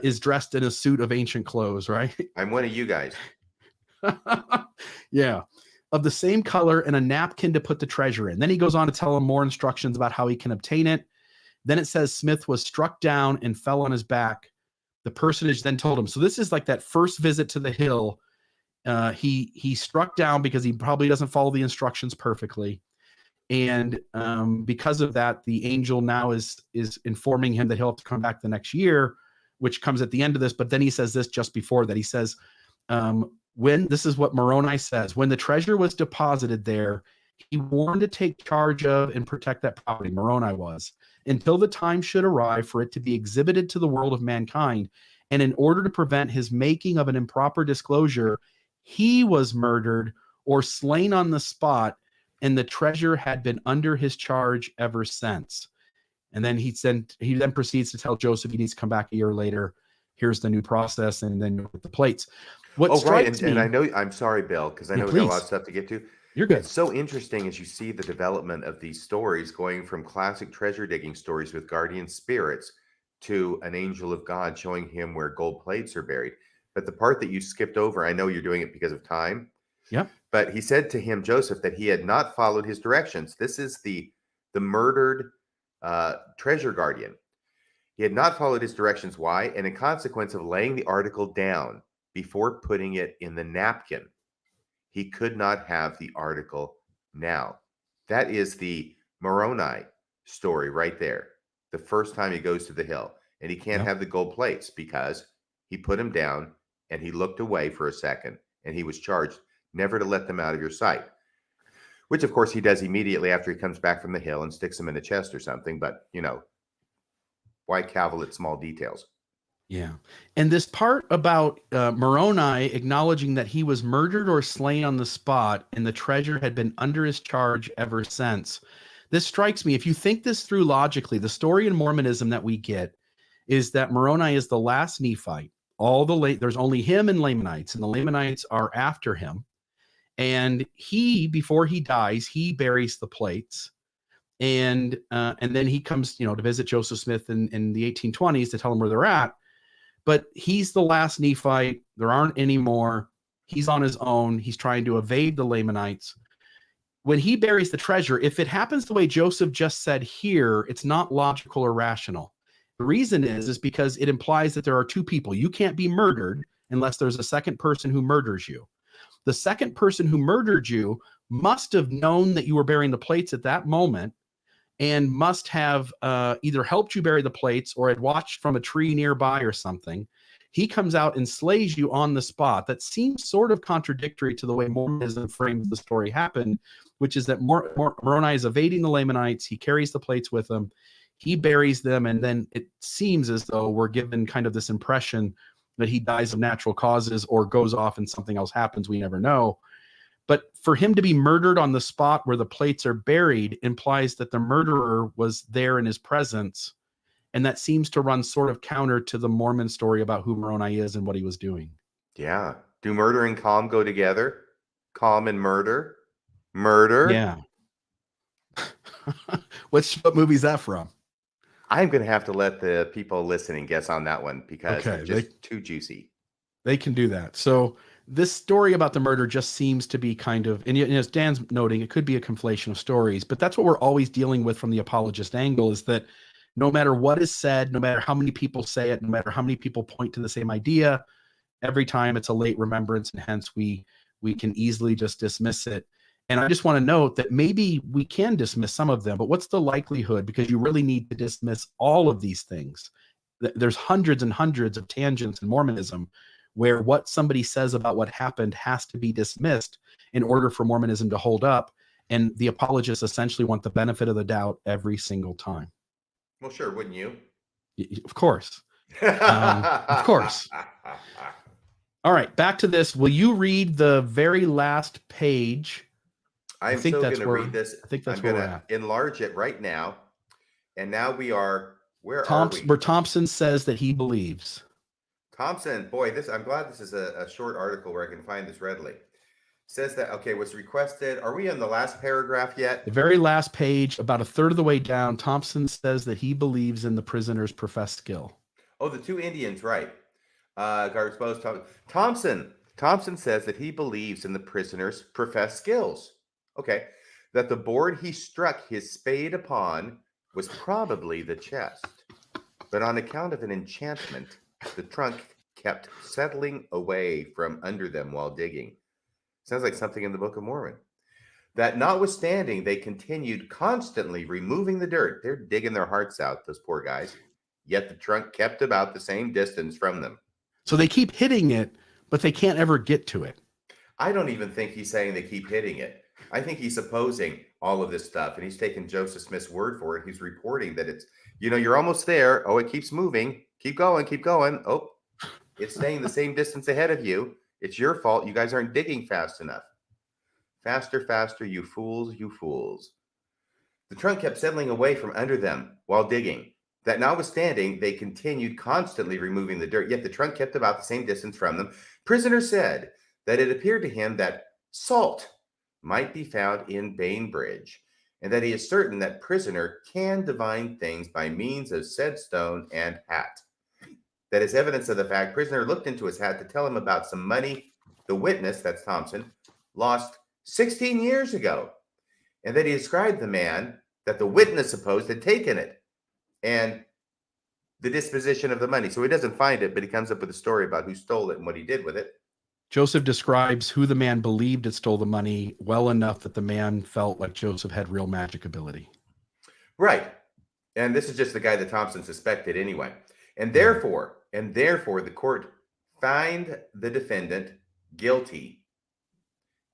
is dressed in a suit of ancient clothes, right? I'm one of you guys. Yeah. Of the same color and a napkin to put the treasure in. Then he goes on to tell him more instructions about how he can obtain it. Then it says Smith was struck down and fell on his back. The personage then told him. So this is like that first visit to the hill. He struck down because he probably doesn't follow the instructions perfectly. And because of that, the angel now is informing him that he'll have to come back the next year, which comes at the end of this. But then he says this just before that. He says, this is what Moroni says, when the treasure was deposited there, he warned to take charge of and protect that property, Moroni was, until the time should arrive for it to be exhibited to the world of mankind. And in order to prevent his making of an improper disclosure, he was murdered or slain on the spot, and the treasure had been under his charge ever since. And then he then proceeds to tell Joseph he needs to come back a year later. Here's the new process, and then with the plates. And I know, I'm sorry, Bill, because I know we got a lot of stuff to get to. You're good. It's so interesting as you see the development of these stories going from classic treasure digging stories with guardian spirits to an angel of God showing him where gold plates are buried. But the part that you skipped over, I know you're doing it because of time. Yep. But he said to him, Joseph, that he had not followed his directions. This is the murdered treasure guardian. He had not followed his directions. Why? And in consequence of laying the article down before putting it in the napkin, he could not have the article now. That is the Moroni story right there. The first time he goes to the hill, and he can't have the gold plates because he put them down and he looked away for a second, and he was charged never to let them out of your sight, which of course he does immediately after he comes back from the hill and sticks them in the chest or something. But why cavil at small details? Yeah. And this part about Moroni acknowledging that he was murdered or slain on the spot and the treasure had been under his charge ever since. This strikes me. If you think this through logically, the story in Mormonism that we get is that Moroni is the last Nephite. There's only him and Lamanites, and the Lamanites are after him. And before he dies, he buries the plates. And then he comes, to visit Joseph Smith in the 1820s to tell him where they're at. but he's the last Nephite. There aren't any more. He's on his own. He's trying to evade the Lamanites. When he buries the treasure, if it happens the way Joseph just said here, it's not logical or rational. The reason is because it implies that there are two people. You can't be murdered unless there's a second person who murders you. The second person who murdered you must have known that you were burying the plates at that moment and must have either helped you bury the plates or had watched from a tree nearby or something. He comes out and slays you on the spot. That seems sort of contradictory to the way Mormonism frames the story happened, which is that Moroni is evading the Lamanites. He carries the plates with him. He buries them, and then it seems as though we're given kind of this impression that he dies of natural causes or goes off and something else happens. We never know. But for him to be murdered on the spot where the plates are buried implies that the murderer was there in his presence. And that seems to run sort of counter to the Mormon story about who Moroni is and what he was doing. Yeah. Do murder and calm go together? Calm and murder? Murder? Yeah. What movie is that from? I'm going to have to let the people listening guess on that one because it's just too juicy. They can do that. So this story about the murder just seems to be kind of, and as Dan's noting, it could be a conflation of stories, but that's what we're always dealing with from the apologist angle, is that no matter what is said, no matter how many people say it, no matter how many people point to the same idea, every time it's a late remembrance, and hence we can easily just dismiss it. And I just want to note that maybe we can dismiss some of them, but what's the likelihood? Because you really need to dismiss all of these things. There's hundreds and hundreds of tangents in Mormonism where what somebody says about what happened has to be dismissed in order for Mormonism to hold up. And the apologists essentially want the benefit of the doubt every single time. Well, sure, wouldn't you? Of course. Of course. All right, back to this. Will you read the very last page? I'm still going to read this. I think that's I'm where going we're at. to enlarge it right now. And now we are, where are we? Where Thompson says that he believes. Thompson, boy, I'm glad this is a short article where I can find this readily. Says that, okay, was requested. Are we on the last paragraph yet? The very last page, about a third of the way down, Thompson says that he believes in the prisoner's professed skill. Oh, the two Indians, right. Thompson says that he believes in the prisoner's professed skills. Okay. That the board he struck his spade upon was probably the chest. But on account of an enchantment, the trunk kept settling away from under them while digging. Sounds like something in the Book of Mormon. That notwithstanding, they continued constantly removing the dirt. They're digging their hearts out, those poor guys. Yet the trunk kept about the same distance from them. So they keep hitting it, but they can't ever get to it. I don't even think he's saying they keep hitting it. I think he's opposing all of this stuff, and he's taking Joseph Smith's word for it. He's reporting that it's, you're almost there. Oh, it keeps moving. Keep going, keep going. Oh, it's staying the same distance ahead of you. It's your fault. You guys aren't digging fast enough. Faster, faster, you fools, you fools. The trunk kept settling away from under them while digging. That notwithstanding, they continued constantly removing the dirt, yet the trunk kept about the same distance from them. Prisoner said that it appeared to him that salt might be found in Bainbridge, and that he is certain that prisoner can divine things by means of said stone and hat. That is evidence of the fact prisoner looked into his hat to tell him about some money the witness, that's Thompson, lost 16 years ago, and that he described the man that the witness supposed had taken it and the disposition of the money. So he doesn't find it, but he comes up with a story about who stole it and what he did with it. Joseph describes who the man believed had stole the money well enough that the man felt like Joseph had real magic ability. Right. And this is just the guy that Thompson suspected anyway. And therefore, the court fined the defendant guilty.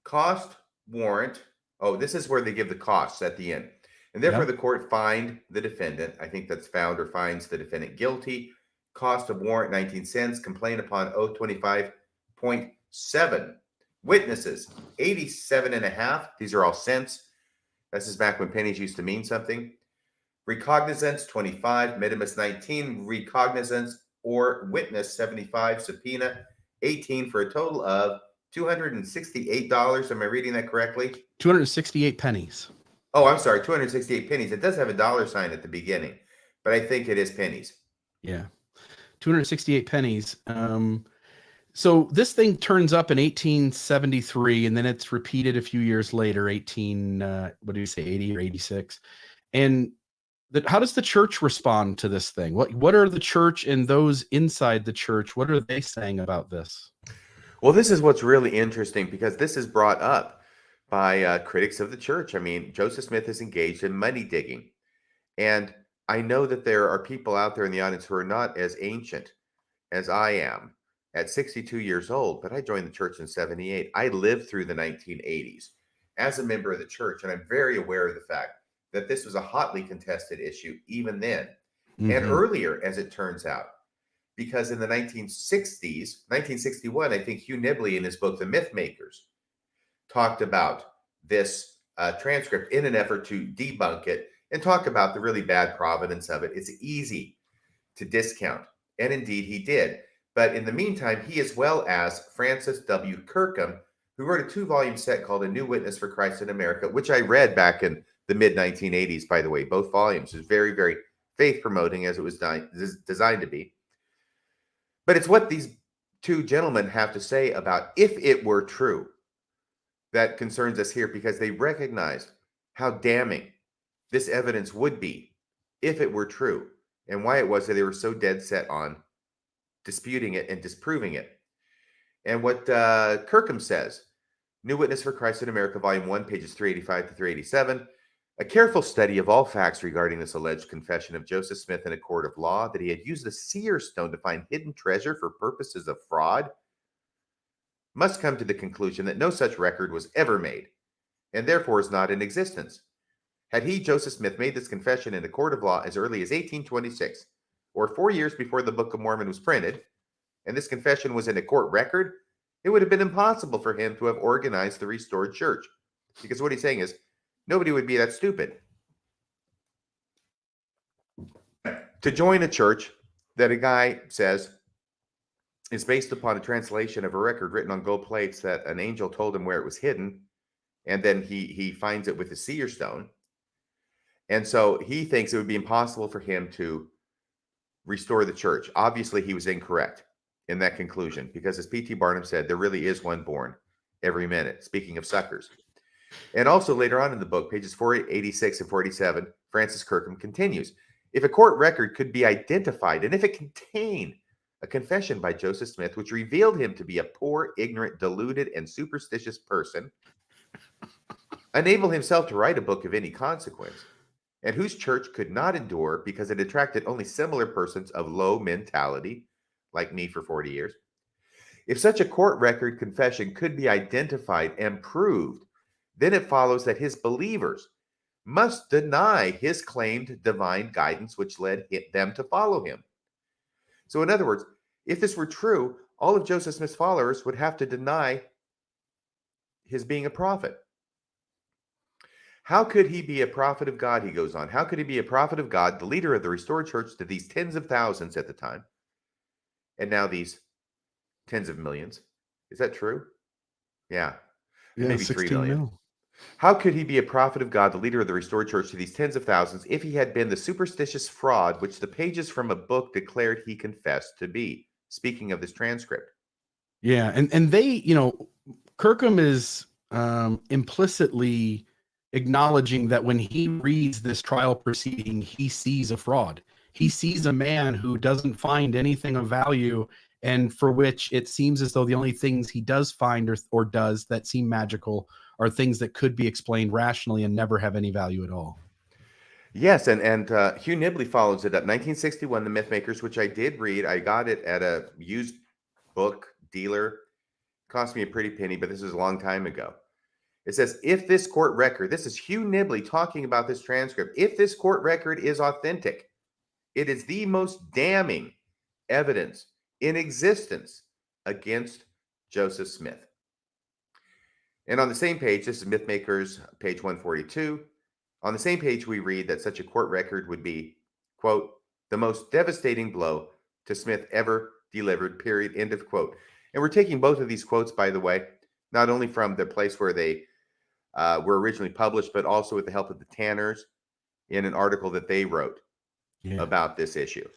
Cost warrant. Oh, this is where they give the costs at the end. And therefore, the court fined the defendant. I think that's found or fines the defendant guilty. Cost of warrant, 19 cents. Complaint upon oath, 25.7. Witnesses, 87.5. These are all cents. This is back when pennies used to mean something. Recognizance, 25. Minimus, 19. Recognizance or witness, 75. Subpoena, 18, for a total of $268. Am I reading that correctly? 268 pennies. Oh, I'm sorry, 268 pennies. It does have a dollar sign at the beginning, but I think it is pennies. Yeah. 268 pennies. So this thing turns up in 1873, and then it's repeated a few years later, 80 or 86. And how does the church respond to this thing? What are the church and those inside the church, what are they saying about this? Well, this is what's really interesting, because this is brought up by critics of the church. I mean, Joseph Smith is engaged in money digging. And I know that there are people out there in the audience who are not as ancient as I am at 62 years old, but I joined the church in 78. I lived through the 1980s as a member of the church, and I'm very aware of the fact that this was a hotly contested issue even then, and earlier, as it turns out, because in the 1960s, 1961, I think Hugh Nibley in his book, The Myth Makers, talked about this transcript in an effort to debunk it and talk about the really bad provenance of it. It's easy to discount, and indeed he did. But in the meantime, he, as well as Francis W. Kirkham, who wrote a 2-volume set called A New Witness for Christ in America, which I read back in the mid-1980s, by the way. Both volumes is very, very faith-promoting, as it was designed to be. But it's what these two gentlemen have to say about if it were true that concerns us here, because they recognize how damning this evidence would be if it were true, and why it was that they were so dead set on disputing it and disproving it. And what Kirkham says, New Witness for Christ in America, Volume 1, pages 385 to 387, a careful study of all facts regarding this alleged confession of Joseph Smith in a court of law that he had used the seer stone to find hidden treasure for purposes of fraud must come to the conclusion that no such record was ever made, and therefore is not in existence. Had he, Joseph Smith, made this confession in a court of law as early as 1826, or 4 years before the Book of Mormon was printed, and this confession was in a court record, it would have been impossible for him to have organized the restored church. Because what he's saying is, nobody would be that stupid to join a church that a guy says is based upon a translation of a record written on gold plates that an angel told him where it was hidden, and then he finds it with a seer stone. And so he thinks it would be impossible for him to restore the church. Obviously, he was incorrect in that conclusion, because as P.T. Barnum said, there really is one born every minute, speaking of suckers. And also later on in the book, pages 486 and 487, Francis Kirkham continues, if a court record could be identified, and if it contained a confession by Joseph Smith, which revealed him to be a poor, ignorant, deluded, and superstitious person, unable himself to write a book of any consequence, and whose church could not endure because it attracted only similar persons of low mentality, like me for 40 years. If such a court record confession could be identified and proved, then it follows that his believers must deny his claimed divine guidance, which led them to follow him. So in other words, if this were true, all of Joseph Smith's followers would have to deny his being a prophet. How could he be a prophet of God, he goes on. How could he be a prophet of God, the leader of the restored church to these tens of thousands at the time, and now these tens of millions? Is that true? Yeah, maybe 3 million. Mil. How could he be a prophet of God, the leader of the restored church to these tens of thousands, if he had been the superstitious fraud which the pages from a book declared he confessed to be? Speaking of this transcript. Yeah, and they, Kirkham is implicitly acknowledging that when he reads this trial proceeding, he sees a fraud. He sees a man who doesn't find anything of value, and for which it seems as though the only things he does find or does that seem magical are things that could be explained rationally and never have any value at all. Yes, and Hugh Nibley follows it up. 1961, The Myth Makers, which I did read. I got it at a used book dealer. Cost me a pretty penny, but this is a long time ago. It says, if this court record, this is Hugh Nibley talking about this transcript, if this court record is authentic, it is the most damning evidence in existence against Joseph Smith. And on the same page, this is Myth Makers, page 142. On the same page, we read that such a court record would be, quote, the most devastating blow to Smith ever delivered, period, end of quote. And we're taking both of these quotes, by the way, not only from the place where they were originally published, but also with the help of the Tanners in an article that they wrote about this issue.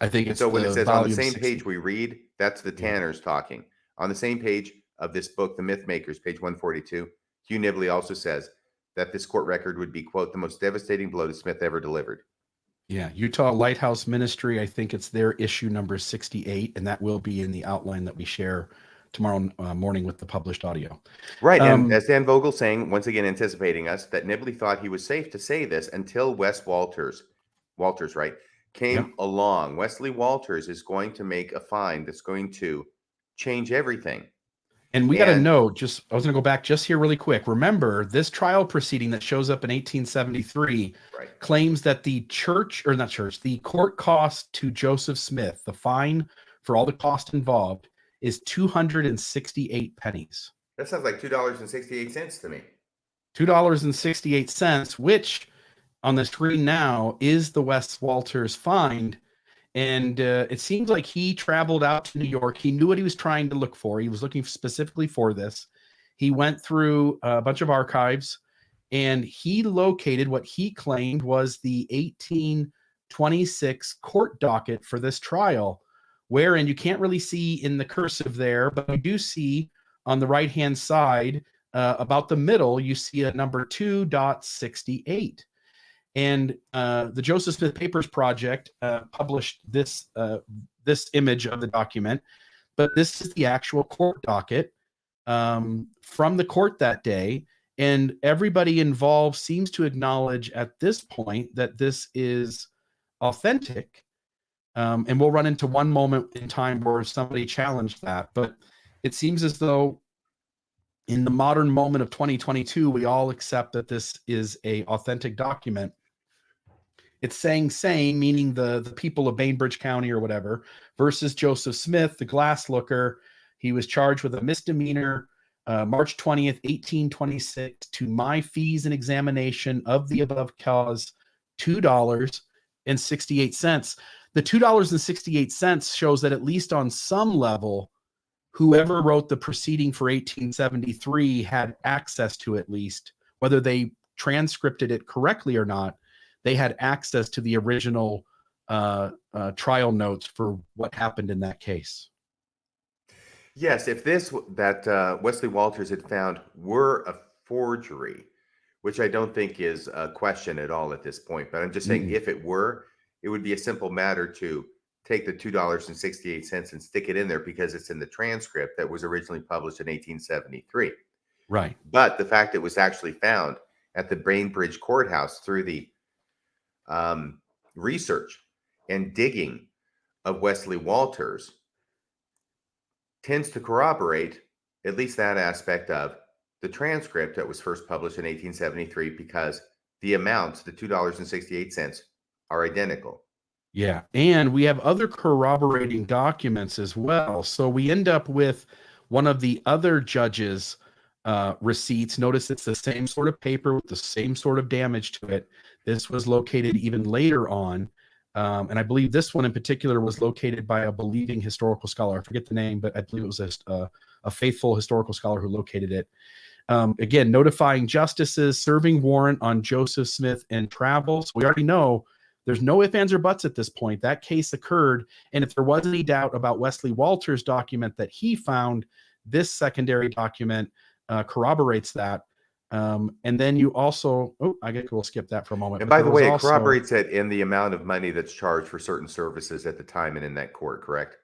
I think And it's so when it the says on the volume same 60. page we read, that's the Yeah. Tanners talking. On the same page of this book, The Myth Makers, page 142, Hugh Nibley also says that this court record would be, quote, the most devastating blow to Smith ever delivered. Yeah, Utah Lighthouse Ministry, I think it's their issue number 68, and that will be in the outline that we share tomorrow morning with the published audio. Right. And as Dan Vogel's saying, once again, anticipating us, that Nibley thought he was safe to say this until Walters, right, came along. Wesley Walters is going to make a find that's going to change everything. And we got to know, I was going to go back just here really quick. Remember, this trial proceeding that shows up in 1873 claims that the the court cost to Joseph Smith, the fine for all the cost involved, is 268 pennies. That sounds like $2.68 to me. $2.68, which on the screen now is the Wes Walters fine. And it seems like he traveled out to New York. He knew what he was trying to look for. He was looking specifically for this. He went through a bunch of archives and he located what he claimed was the 1826 court docket for this trial, wherein you can't really see in the cursive there, but you do see on the right-hand side, about the middle, you see a number 2.68. And the Joseph Smith Papers Project published this image of the document, but this is the actual court docket from the court that day. And everybody involved seems to acknowledge at this point that this is authentic. And we'll run into one moment in time where somebody challenged that. But it seems as though in the modern moment of 2022, we all accept that this is a authentic document. It's saying same, meaning the people of Bainbridge County or whatever, versus Joseph Smith, the glass looker. He was charged with a misdemeanor, March 20th, 1826, to my fees and examination of the above cause, $2.68. The $2.68 shows that at least on some level, whoever wrote the proceeding for 1873 had access to at least, whether they transcripted it correctly or not. They had access to the original trial notes for what happened in that case. Yes, if that Wesley Walters had found were a forgery, which I don't think is a question at all at this point, but I'm just saying if it were, it would be a simple matter to take the $2.68 and stick it in there because it's in the transcript that was originally published in 1873. Right. But the fact it was actually found at the Bainbridge courthouse through the research and digging of Wesley Walters tends to corroborate at least that aspect of the transcript that was first published in 1873 because the amounts, the $2.68, are identical. Yeah. And we have other corroborating documents as well. So we end up with one of the other judges' receipts. Notice it's the same sort of paper with the same sort of damage to it. This was located even later on. And I believe this one in particular was located by a believing historical scholar. I forget the name, but I believe it was a faithful historical scholar who located it. Again, notifying justices, serving warrant on Joseph Smith and travels. We already know there's no ifs, ands, or buts at this point. That case occurred. And if there was any doubt about Wesley Walters' document that he found, this secondary document corroborates that. And then you also, I guess we'll skip that for a moment. And by the way, it corroborates it in the amount of money that's charged for certain services at the time and in that court, correct?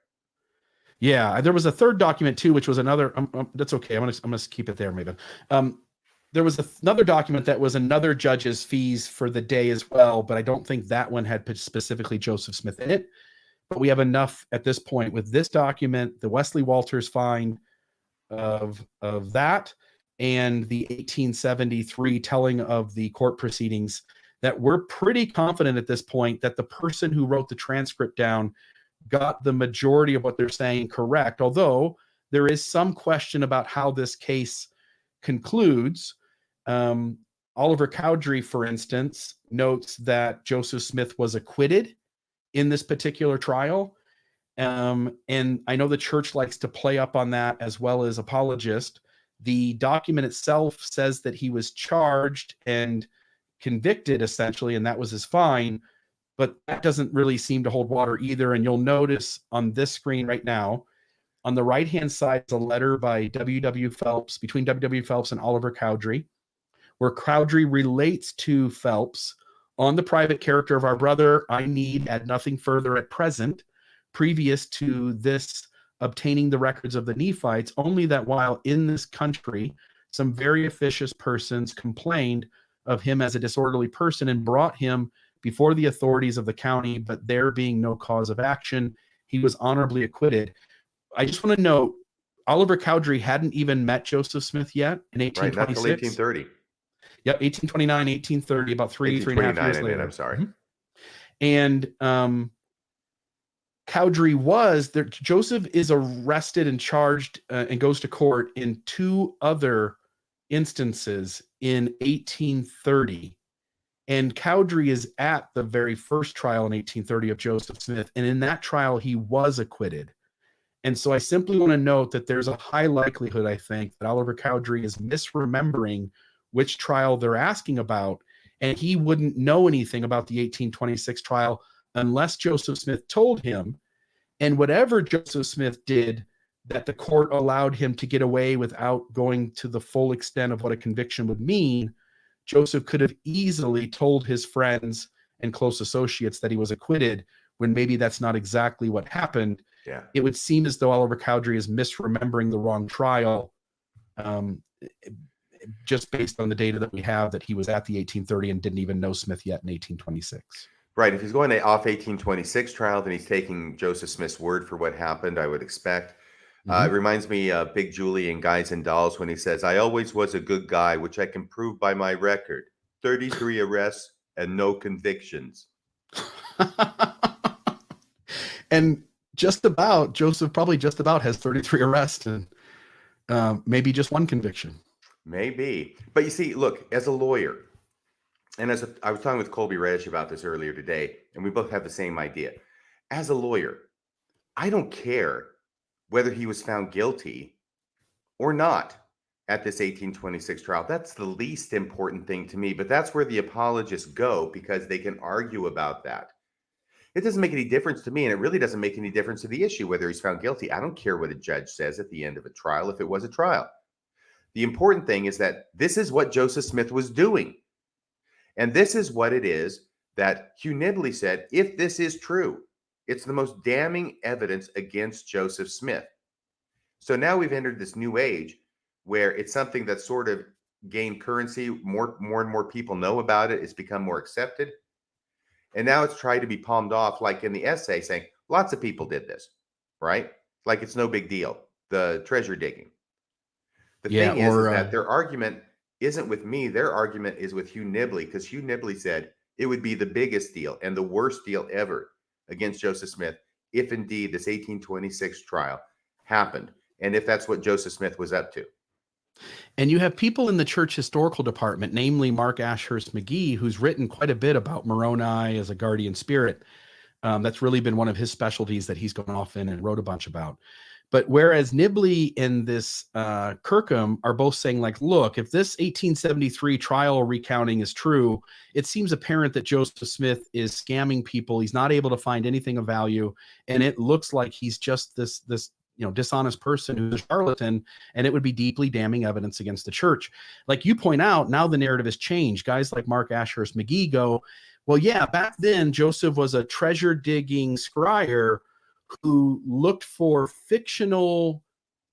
Yeah, there was a third document too, which was another. That's okay. I'm gonna keep it there, maybe. There was another document that was another judge's fees for the day as well, but I don't think that one had specifically Joseph Smith in it. But we have enough at this point with this document, the Wesley Walters find of that, and the 1873 telling of the court proceedings, that we're pretty confident at this point that the person who wrote the transcript down got the majority of what they're saying correct, although there is some question about how this case concludes. Oliver Cowdery, for instance, notes that Joseph Smith was acquitted in this particular trial. And I know the church likes to play up on that as well as apologist. The document itself says that he was charged and convicted, essentially, and that was his fine. but that doesn't really seem to hold water either. And you'll notice on this screen right now, on the right-hand side is a letter by W.W. Phelps, between W.W. Phelps and Oliver Cowdery, where Cowdery relates to Phelps, on the private character of our brother, I need add nothing further at present, previous to this obtaining the records of the Nephites, only that while in this country, some very officious persons complained of him as a disorderly person and brought him before the authorities of the county, but there being no cause of action, he was honorably acquitted. I just want to note, Oliver Cowdery hadn't even met Joseph Smith yet in 1826. Right, not until 1830. Yep, 1829, 1830, about three and a half years later. I'm sorry. And Cowdery was there. Joseph is arrested and charged and goes to court in two other instances in 1830. And Cowdery is at the very first trial in 1830 of Joseph Smith. And in that trial, he was acquitted. And so I simply want to note that there's a high likelihood, I think, that Oliver Cowdery is misremembering which trial they're asking about. And he wouldn't know anything about the 1826 trial unless Joseph Smith told him. And whatever Joseph Smith did that the court allowed him to get away without going to the full extent of what a conviction would mean, Joseph could have easily told his friends and close associates that he was acquitted, when maybe that's not exactly what happened. Yeah. It would seem as though Oliver Cowdery is misremembering the wrong trial, just based on the data that we have that he was at the 1830 and didn't even know Smith yet in 1826. Right. If he's going off 1826 trial, then he's taking Joseph Smith's word for what happened, I would expect. It reminds me of Big Julie in Guys and Dolls when he says, I always was a good guy, which I can prove by my record. 33 arrests and no convictions. And Joseph probably just about has 33 arrests and maybe just one conviction. Maybe. But you see, look, as a lawyer, and I was talking with Colby Reddish about this earlier today, and we both have the same idea. As a lawyer, I don't care whether he was found guilty or not at this 1826 trial. That's the least important thing to me, but that's where the apologists go, because they can argue about that. It doesn't make any difference to me, and it really doesn't make any difference to the issue whether he's found guilty. I don't care what a judge says at the end of a trial if it was a trial. The important thing is that this is what Joseph Smith was doing. And this is what it is that Hugh Nibley said, if this is true, it's the most damning evidence against Joseph Smith. So now we've entered this new age where it's something that's sort of gained currency. More and more people know about it. It's become more accepted. And now it's tried to be palmed off, like in the essay, saying lots of people did this, right? Like it's no big deal, the treasure digging. The thing is that their argument isn't with me. Their argument is with Hugh Nibley, because Hugh Nibley said it would be the biggest deal and the worst deal ever against Joseph Smith if indeed this 1826 trial happened, and if that's what Joseph Smith was up to. And you have people in the church historical department, namely Mark Ashurst McGee, who's written quite a bit about Moroni as a guardian spirit. That's really been one of his specialties that he's gone off in and wrote a bunch about. But whereas Nibley and this Kirkham are both saying, like, look, if this 1873 trial recounting is true, it seems apparent that Joseph Smith is scamming people. He's not able to find anything of value, and it looks like he's just this dishonest person who's a charlatan, and it would be deeply damning evidence against the church. Like you point out, now the narrative has changed. Guys like Mark Ashurst McGee go, well, yeah, back then Joseph was a treasure digging scryer who looked for fictional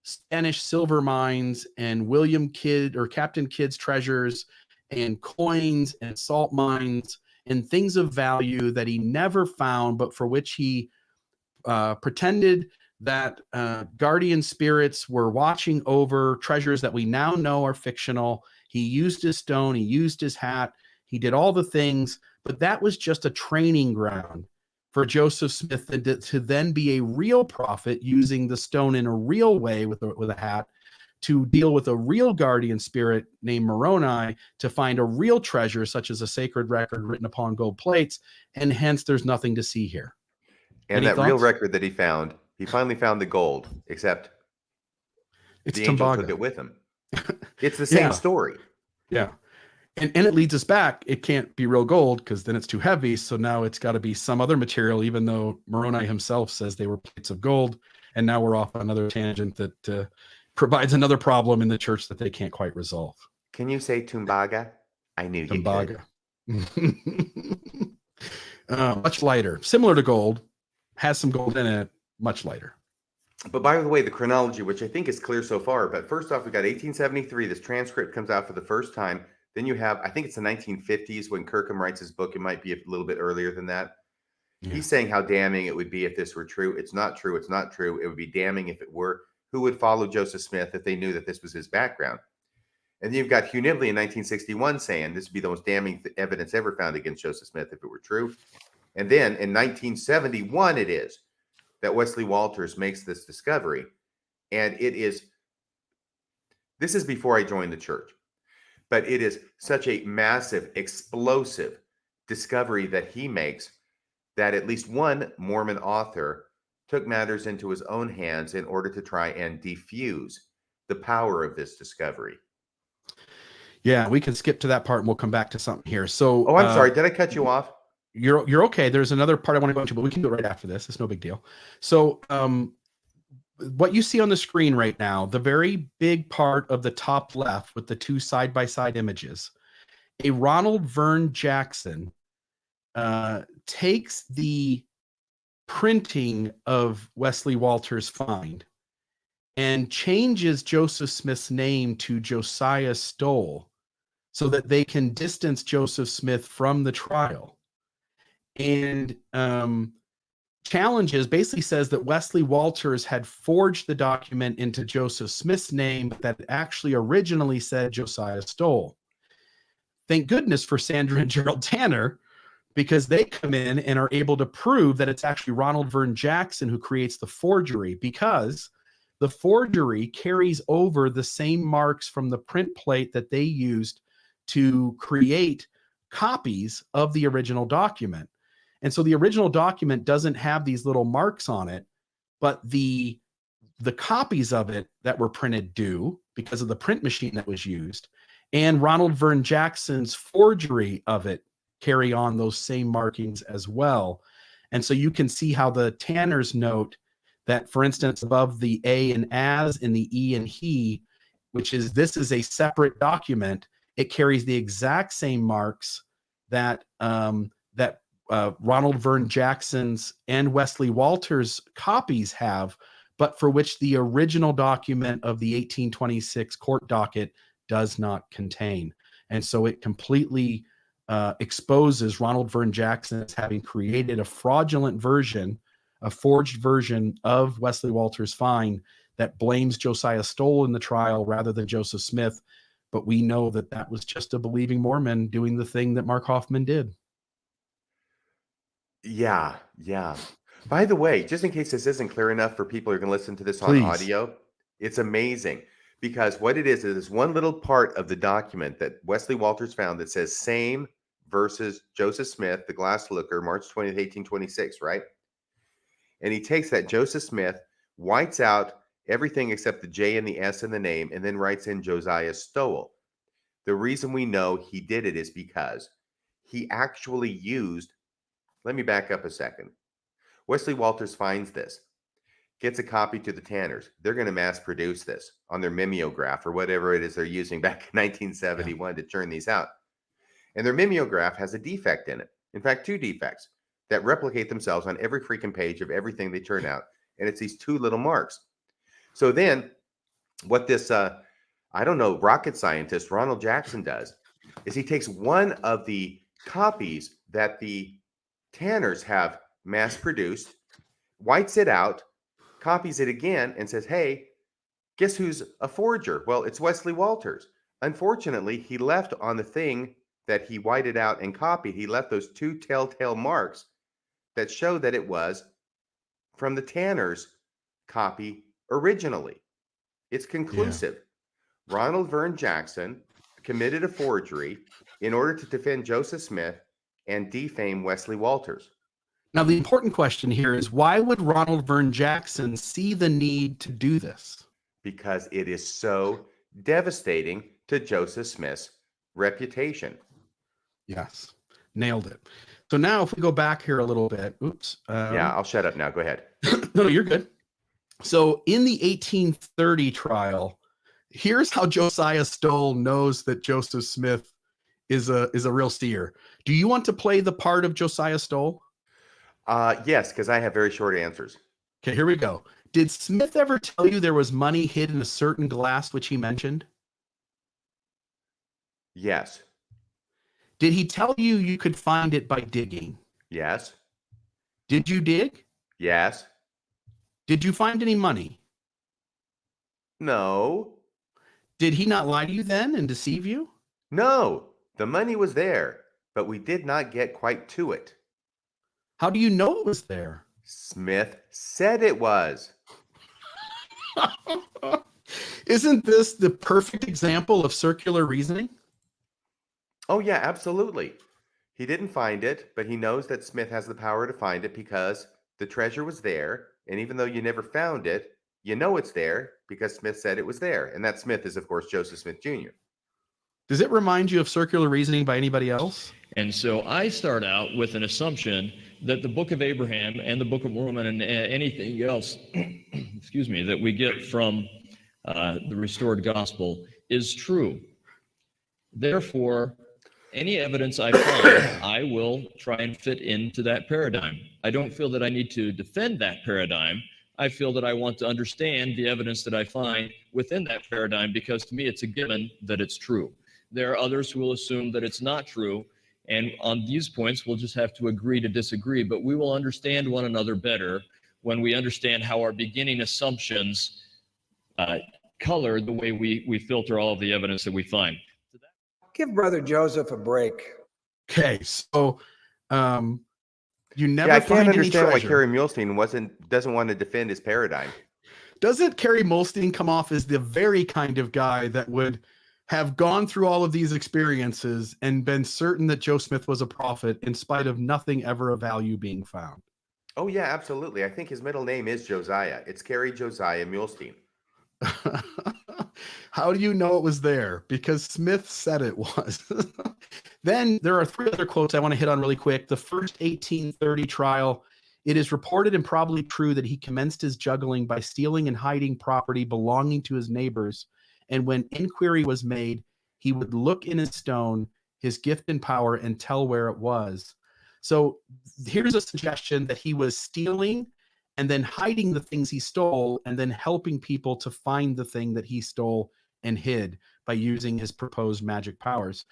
Spanish silver mines and Captain Kidd's treasures and coins and salt mines and things of value that he never found, but for which he pretended that guardian spirits were watching over treasures that we now know are fictional. He used his stone, he used his hat, he did all the things, but that was just a training ground for Joseph Smith to then be a real prophet using the stone in a real way with a hat to deal with a real guardian spirit named Moroni to find a real treasure, such as a sacred record written upon gold plates, and hence there's nothing to see here. And that real record that he found, he finally found the gold, except the angel took it with him. It's the same story. Yeah. And it leads us back. It can't be real gold because then it's too heavy. So now it's got to be some other material, even though Moroni himself says they were plates of gold. And now we're off on another tangent that provides another problem in the church that they can't quite resolve. Can you say Tumbaga? I knew you Tumbaga. could. Much lighter, similar to gold, has some gold in it, much lighter. But by the way, the chronology, which I think is clear so far, but first off, we got 1873. This transcript comes out for the first time. Then you have, I think it's the 1950s when Kirkham writes his book. It might be a little bit earlier than that. Yeah. He's saying how damning it would be if this were true. It's not true. It's not true. It would be damning if it were. Who would follow Joseph Smith if they knew that this was his background? And then you've got Hugh Nibley in 1961 saying this would be the most damning evidence ever found against Joseph Smith if it were true. And then in 1971, it is that Wesley Walters makes this discovery. And this is before I joined the church, but it is such a massive, explosive discovery that he makes that at least one Mormon author took matters into his own hands in order to try and defuse the power of this discovery. Yeah, we can skip to that part and we'll come back to something here. So, I'm sorry. Did I cut you off? You're okay. There's another part I want to go into, but we can do it right after this. It's no big deal. So, what you see on the screen right now, the very big part of the top left with the two side-by-side images, a Ronald Vern Jackson takes the printing of Wesley Walters' find and changes Joseph Smith's name to Josiah Stowell so that they can distance Joseph Smith from the trial. And challenges basically says that Wesley Walters had forged the document into Joseph Smith's name, but that it actually originally said Josiah Stowell. Thank goodness for Sandra and Gerald Tanner, because they come in and are able to prove that it's actually Ronald Vern Jackson who creates the forgery, because the forgery carries over the same marks from the print plate that they used to create copies of the original document. And so the original document doesn't have these little marks on it, but the copies of it that were printed do, because of the print machine that was used. And Ronald Vern Jackson's forgery of it carry on those same markings as well. And so you can see how the Tanners note that, for instance, above the A and as in the E and he, which is this is a separate document, it carries the exact same marks that Ronald Vern Jackson's and Wesley Walters' copies have, but for which the original document of the 1826 court docket does not contain. And so it completely exposes Ronald Vern Jackson as having created a fraudulent version, a forged version of Wesley Walters' find that blames Josiah Stowell in the trial rather than Joseph Smith. But we know that that was just a believing Mormon doing the thing that Mark Hoffman did. Yeah. By the way, just in case this isn't clear enough for people who are going to listen to this Please. On audio, it's amazing because what it is one little part of the document that Wesley Walters found that says same versus Joseph Smith, the glass looker, March 20th, 1826, right? And he takes that Joseph Smith, whites out everything except the J and the S in the name, and then writes in Josiah Stowell. The reason we know he did it is because he actually used, let me back up a second. Wesley Walters finds this, gets a copy to the Tanners. They're going to mass produce this on their mimeograph or whatever it is they're using back in 1971 to churn these out. And their mimeograph has a defect in it. In fact, two defects that replicate themselves on every freaking page of everything they churn out. And it's these two little marks. So then what this, rocket scientist Ronald Jackson does is he takes one of the copies that the Tanners have mass produced, whites it out, copies it again, and says, hey, guess who's a forger? Well, it's Wesley Walters. Unfortunately, he left on the thing that he whited out and copied, he left those two telltale marks that show that it was from the Tanners' copy originally. It's conclusive. Yeah. Ronald Vern Jackson committed a forgery in order to defend Joseph Smith and defame Wesley Walters. Now, the important question here is, why would Ronald Vern Jackson see the need to do this? Because it is so devastating to Joseph Smith's reputation. Yes, nailed it. So now if we go back here a little bit, oops. Yeah, I'll shut up now. Go ahead. No, you're good. So in the 1830 trial, here's how Josiah Stowell knows that Joseph Smith is a real seer. Do you want to play the part of Josiah Stowell? Yes, because I have very short answers. Okay, here we go. Did Smith ever tell you there was money hid in a certain glass which he mentioned? Yes. Did he tell you you could find it by digging? Yes. Did you dig? Yes. Did you find any money? No. Did he not lie to you then and deceive you? No. The money was there, but we did not get quite to it. How do you know it was there? Smith said it was. Isn't this the perfect example of circular reasoning? Oh, yeah, absolutely. He didn't find it, but he knows that Smith has the power to find it because the treasure was there. And even though you never found it, you know it's there because Smith said it was there. And that Smith is, of course, Joseph Smith Jr. Does it remind you of circular reasoning by anybody else? And so I start out with an assumption that the Book of Abraham and the Book of Mormon and anything else, excuse me, that we get from the restored gospel is true. Therefore, any evidence I find, I will try and fit into that paradigm. I don't feel that I need to defend that paradigm. I feel that I want to understand the evidence that I find within that paradigm because to me it's a given that it's true. There are others who will assume that it's not true, and on these points we'll just have to agree to disagree, but we will understand one another better when we understand how our beginning assumptions color the way we filter all of the evidence that we find. Give Brother Joseph a break. Okay, so you never Yeah, I find can't any understand why treasure. Kerry Muhlestein doesn't want to defend his paradigm. Doesn't Kerry Muhlestein come off as the very kind of guy that would have gone through all of these experiences and been certain that Joe Smith was a prophet in spite of nothing ever of value being found? Oh, yeah, absolutely. I think his middle name is Josiah. It's Kerry Josiah Muhlestein. How do you know it was there? Because Smith said it was. Then there are three other quotes I want to hit on really quick. The first 1830 trial, it is reported and probably true that he commenced his juggling by stealing and hiding property belonging to his neighbors. And when inquiry was made, he would look in his stone, his gift and power, and tell where it was. So here's a suggestion that he was stealing and then hiding the things he stole and then helping people to find the thing that he stole and hid by using his proposed magic powers.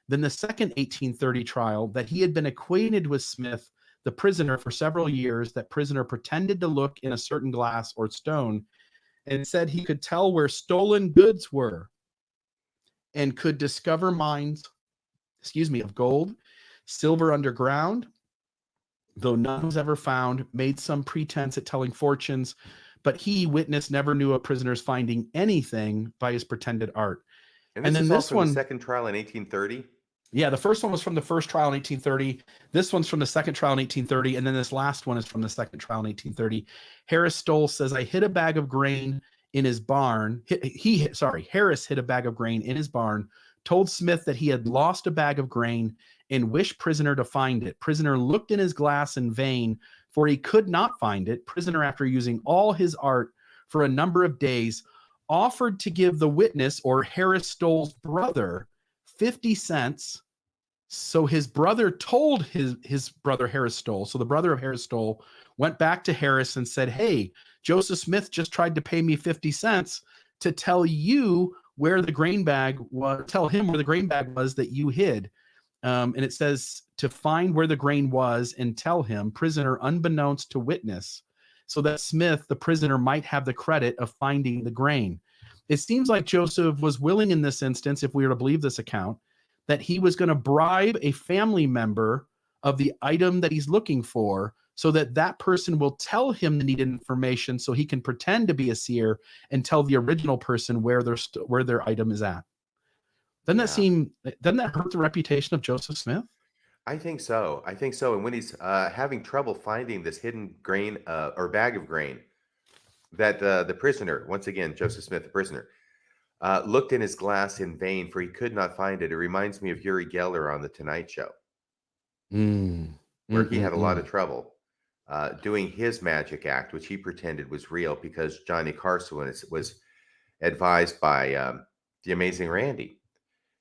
Then the second 1830 trial, that he had been acquainted with Smith, the prisoner, for several years. That prisoner pretended to look in a certain glass or stone and said he could tell where stolen goods were and could discover mines, of gold, silver underground, though none was ever found, made some pretense at telling fortunes, but he, witness, never knew of prisoners finding anything by his pretended art. And And this then is this also one, the second trial in 1830. yeah, the first one was from the first trial in 1830. This one's from the second trial in 1830. And then this last one is from the second trial in 1830. Harris Stowell says, I hid a bag of grain in his barn. Harris hid a bag of grain in his barn, told Smith that he had lost a bag of grain and wished prisoner to find it. Prisoner looked in his glass in vain, for he could not find it. Prisoner, after using all his art for a number of days, offered to give the witness, or Harris Stowell's brother, 50 cents. So his brother told his brother Harris Stowell. So the brother of Harris Stowell went back to Harris and said, hey, Joseph Smith just tried to pay me 50 cents to tell you where the grain bag was, tell him where the grain bag was that you hid. And it says to find where the grain was and tell him, prisoner, unbeknownst to witness, so that Smith, the prisoner, might have the credit of finding the grain. It seems like Joseph was willing in this instance, if we were to believe this account, that he was going to bribe a family member of the item that he's looking for so that that person will tell him the needed information so he can pretend to be a seer and tell the original person where their item is at. Doesn't that hurt the reputation of Joseph Smith? I think so. And when he's having trouble finding this hidden grain or bag of grain, that the prisoner, once again, Joseph Smith, the prisoner, looked in his glass in vain, for he could not find it. It reminds me of Uri Geller on The Tonight Show, where he had a lot of trouble doing his magic act, which he pretended was real because Johnny Carson was advised by the amazing Randy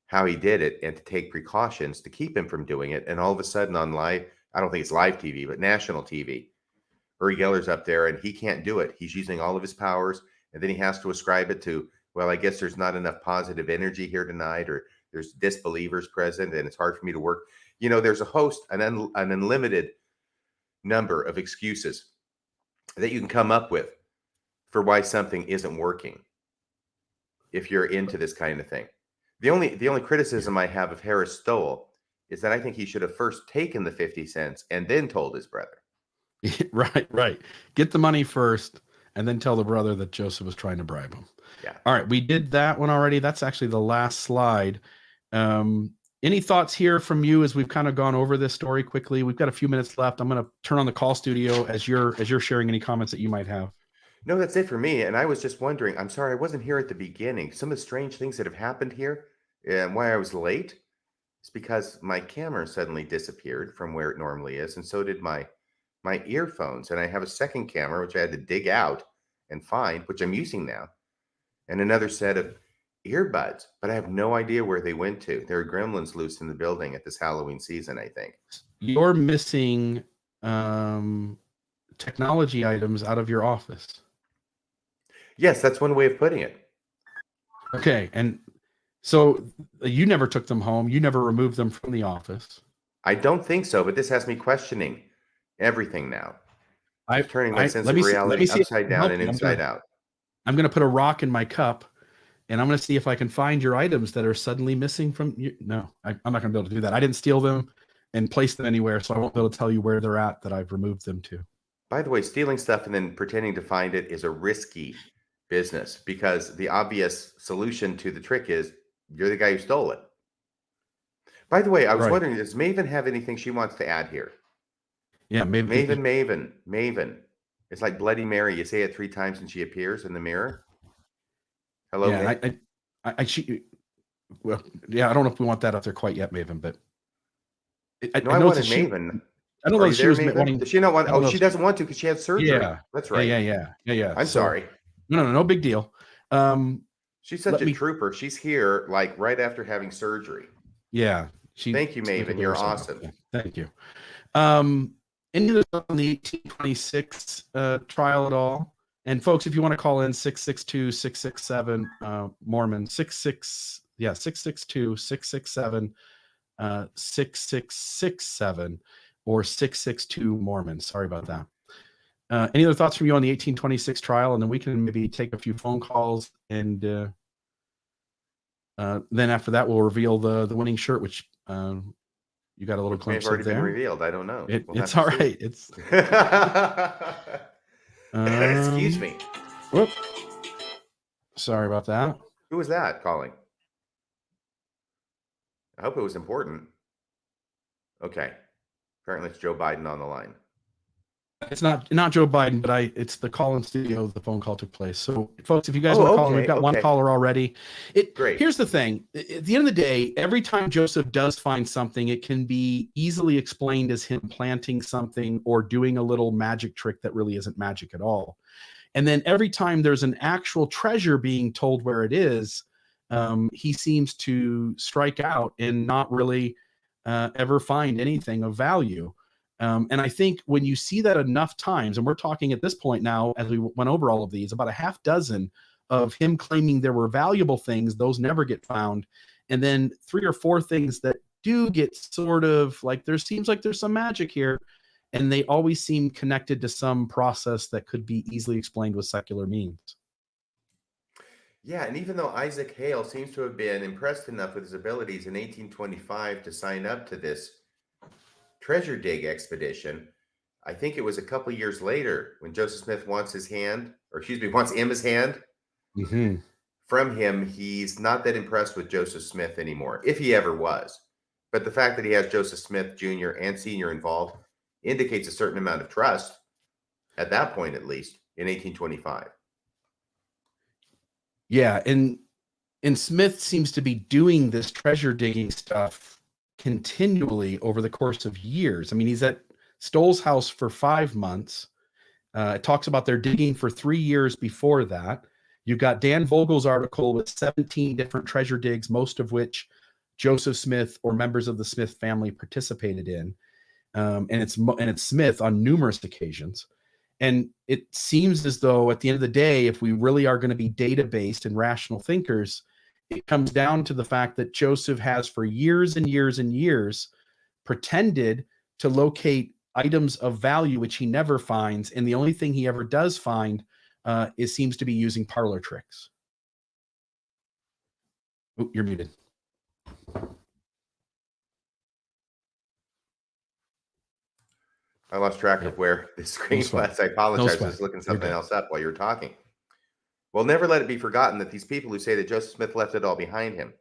how he did it and to take precautions to keep him from doing it. And all of a sudden on live, I don't think it's live TV, but national TV, Uri Geller's up there and he can't do it. He's using all of his powers, and then he has to ascribe it to, well, I guess there's not enough positive energy here tonight, or there's disbelievers present and it's hard for me to work. You know, there's a host, an unlimited number of excuses that you can come up with for why something isn't working if you're into this kind of thing. The only criticism I have of Harris Stowell is that I think he should have first taken the 50 cents and then told his brother. Right. Get the money first and then tell the brother that Joseph was trying to bribe him. Yeah. All right. We did that one already. That's actually the last slide. Any thoughts here from you as we've kind of gone over this story quickly? We've got a few minutes left. I'm going to turn on the call studio as you're sharing any comments that you might have. No, that's it for me. And I was just wondering, I'm sorry, I wasn't here at the beginning. Some of the strange things that have happened here and why I was late is because my camera suddenly disappeared from where it normally is. And so did my earphones. And I have a second camera, which I had to dig out and find, which I'm using now, and another set of earbuds, but I have no idea where they went to. There are gremlins loose in the building at this Halloween season, I think. You're missing technology items out of your office. Yes, that's one way of putting it. Okay. And so you never took them home. You never removed them from the office. I don't think so, but this has me questioning everything now. I'm turning my sense of reality upside down and inside out. I'm going to put a rock in my cup, and I'm going to see if I can find your items that are suddenly missing from you. No, I'm not going to be able to do that. I didn't steal them and place them anywhere, so I won't be able to tell you where they're at that I've removed them to. By the way, stealing stuff and then pretending to find it is a risky business, because the obvious solution to the trick is you're the guy who stole it. By the way, I was wondering, does Maven have anything she wants to add here? Yeah, Maven. It's like Bloody Mary. You say it 3 times and she appears in the mirror. Hello. Yeah, I don't know if we want that up there quite yet, Maven, but I wanted Maven. I don't know if she was wanting. Does she not want? Oh, she doesn't want to because she had surgery. Yeah, that's right. Yeah. I'm sorry. No big deal. She's such a trooper. She's here like right after having surgery. Yeah. Thank you, Maven. You're awesome. Thank you. Any of this on the 1826 trial at all? And folks, if you want to call in 662-667 Mormon 662-667 6667 or 662 Mormon. Sorry about that. Any other thoughts from you on the 1826 trial? And then we can maybe take a few phone calls, and then after that, we'll reveal the winning shirt, which you got a little glimpse of there. Been revealed. I don't know. It's all right. It's excuse me. Whoop. Sorry about that. Who was that calling? I hope it was important. Okay. Apparently it's Joe Biden on the line. It's not Joe Biden, but it's the call-in studio. The phone call took place. So, folks, if you guys want to call in, we've got one caller already. Great. Here's the thing. At the end of the day, every time Joseph does find something, it can be easily explained as him planting something or doing a little magic trick that really isn't magic at all. And then every time there's an actual treasure being told where it is, he seems to strike out and not really ever find anything of value. And I think when you see that enough times, and we're talking at this point now, as we went over all of these, about a half dozen of him claiming there were valuable things, those never get found. And then 3 or 4 things that do get sort of like, there seems like there's some magic here. And they always seem connected to some process that could be easily explained with secular means. Yeah, and even though Isaac Hale seems to have been impressed enough with his abilities in 1825 to sign up to this treasure dig expedition, I think it was a couple years later when Joseph Smith wants his hand, wants Emma's hand from him. He's not that impressed with Joseph Smith anymore, if he ever was. But the fact that he has Joseph Smith Jr. and Sr. involved indicates a certain amount of trust at that point, at least in 1825. Yeah, and And Smith seems to be doing this treasure digging stuff continually over the course of years. I mean, he's at Stowell's house for 5 months. It talks about their digging for 3 years before that. You've got Dan Vogel's article with 17 different treasure digs, most of which Joseph Smith or members of the Smith family participated in. And it's Smith on numerous occasions. And it seems as though at the end of the day, if we really are going to be data-based and rational thinkers, it comes down to the fact that Joseph has for years and years and years pretended to locate items of value, which he never finds. And the only thing he ever does find seems to be using parlor tricks. Oh, you're muted. I lost track of where the screen was. I apologize. I was looking something else up while you were talking. Well, never let it be forgotten that these people who say that Joseph Smith left it all behind him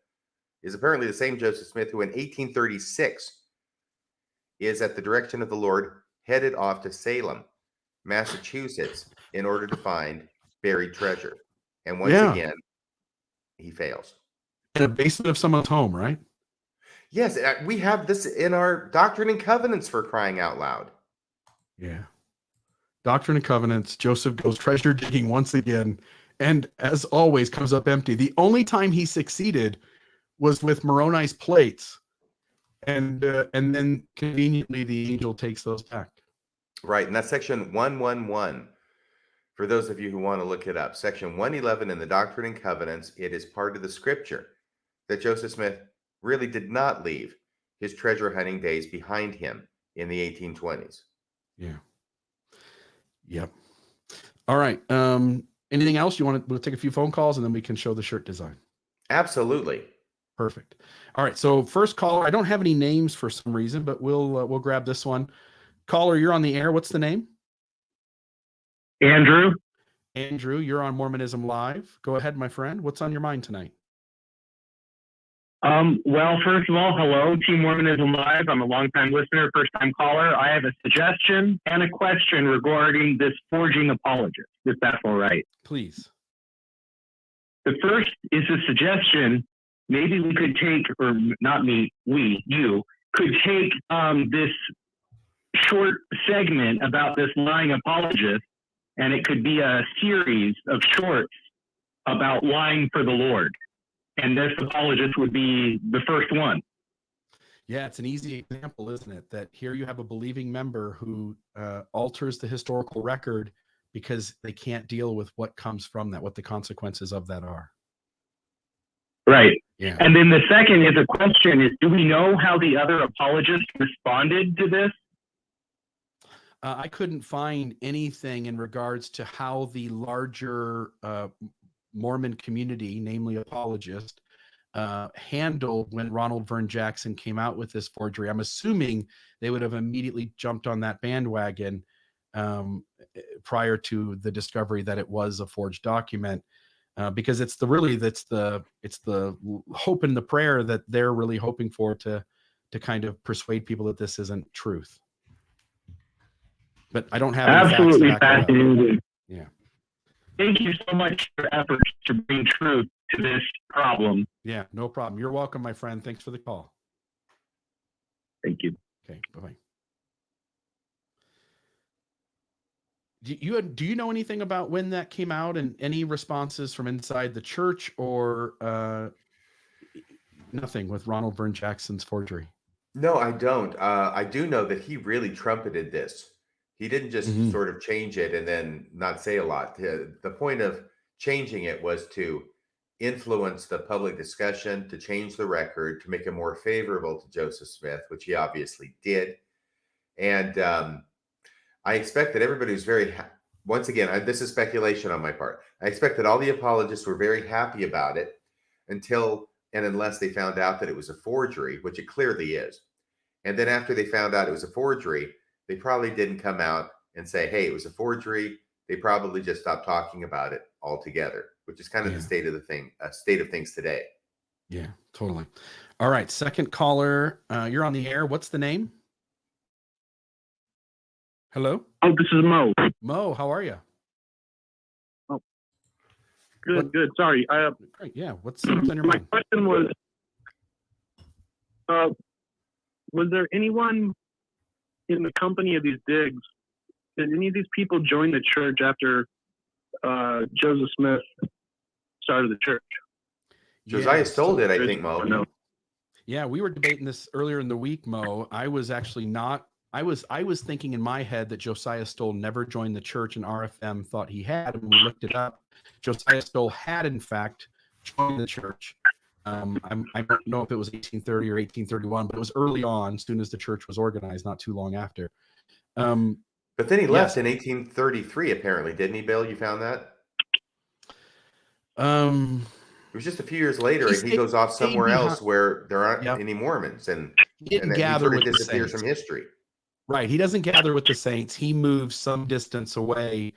is apparently the same Joseph Smith who in 1836 is at the direction of the Lord headed off to Salem, Massachusetts, in order to find buried treasure. And once again, he fails. In a basement of someone's home, right? Yes, we have this in our Doctrine and Covenants, for crying out loud. Yeah. Doctrine and Covenants, Joseph goes treasure digging once again, and as always comes up empty. The only time he succeeded was with Moroni's plates, and then conveniently the angel takes those back. Right, and that's section 111. For those of you who want to look it up, section 111 in the Doctrine and Covenants, it is part of the scripture that Joseph Smith really did not leave his treasure hunting days behind him in the 1820s. Yeah. Yep. All right. Anything else? We'll take a few phone calls and then we can show the shirt design. Absolutely. Perfect. All right. So first caller, I don't have any names for some reason, but we'll grab this one. Caller, you're on the air. What's the name? Andrew. Andrew, you're on Mormonism Live. Go ahead, my friend. What's on your mind tonight? Well, first of all, hello, Team Mormonism Live. I'm a longtime listener, first-time caller. I have a suggestion and a question regarding this forging apologist, if that's all right. Please. The first is a suggestion. Maybe we could take, or not me, you could take this short segment about this lying apologist, and it could be a series of shorts about lying for the Lord. And this apologist would be the first one. Yeah, it's an easy example, isn't it? That here you have a believing member who alters the historical record because they can't deal with what comes from that, what the consequences of that are. Right. Yeah. And then the second is a question is, do we know how the other apologists responded to this? I couldn't find anything in regards to how the larger Mormon community, namely apologist, handled when Ronald Vern Jackson came out with this forgery. I'm assuming they would have immediately jumped on that bandwagon prior to the discovery that it was a forged document, because it's the hope and the prayer that they're really hoping for to kind of persuade people that this isn't truth. But I don't have any absolutely facts to back it up. fascinating. Yeah. Thank you so much for your efforts to bring truth to this problem. Yeah, no problem. You're welcome, my friend. Thanks for the call. Thank you. Okay, bye-bye. Do you know anything about when that came out and any responses from inside the church, or nothing with Ronald Vern Jackson's forgery? No, I don't. I do know that he really trumpeted this. He didn't just sort of change it and then not say a lot. The point of changing it was to influence the public discussion, to change the record, to make it more favorable to Joseph Smith, which he obviously did. And I expect that everybody was once again, this is speculation on my part. I expect that all the apologists were very happy about it until and unless they found out that it was a forgery, which it clearly is. And then after they found out it was a forgery, they probably didn't come out and say, hey, it was a forgery. They probably just stopped talking about it altogether, which is kind of the state of things today. Yeah, totally. All right. Second caller, you're on the air. What's the name? Hello? Oh, this is Mo. Mo, how are you? Oh. What- Good. Sorry. Great. Yeah. What's on your My mind? question was there anyone in the company of these digs? Did any of these people join the church after Joseph Smith started the church? Josiah Yeah, Stowell did, I There's- think, Mo. no. Yeah, we were debating this earlier in the week, Mo. I was actually not. I was thinking in my head that Josiah Stowell never joined the church, and RFM thought he had. And we looked it up. Josiah Stowell had, in fact, joined the church. I don't know if it was 1830 or 1831, but it was early on, as soon as the church was organized, not too long after. But then he Yes. left in 1833, apparently, didn't he, Bill? You found that? It was just a few years later, and he goes off somewhere else where there aren't Yep. any Mormons, and He didn't then he gather sort of with the disappears saints. from history. Right. He doesn't gather with the saints. He moves some distance away,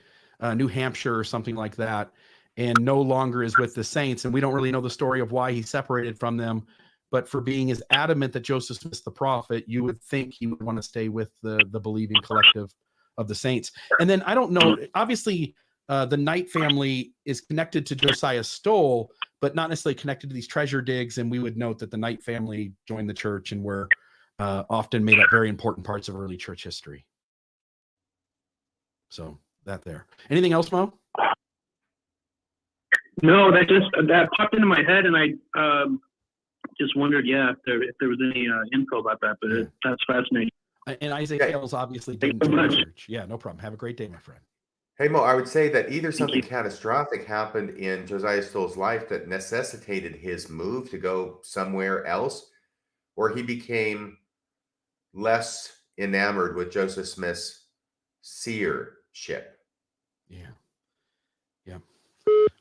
New Hampshire or something like that, and no longer is with the saints. And we don't really know the story of why he separated from them. But for being as adamant that Joseph Smith's the prophet, you would think he would want to stay with the believing collective of the saints. And then I don't know, obviously, the Knight family is connected to Josiah Stowell, but not necessarily connected to these treasure digs. And we would note that the Knight family joined the church and were often made up very important parts of early church history. So that there. Anything else, Mo? No, that popped into my head, and I just wondered, if there was any info about that. But that's fascinating. And Isaac Hales obviously didn't Thanks so join the much. church. Yeah, no problem. Have a great day, my friend. Hey, Mo, I would say that either something you. catastrophic happened in Josiah Stowell's life that necessitated his move to go somewhere else, or he became less enamored with Joseph Smith's seership. Yeah.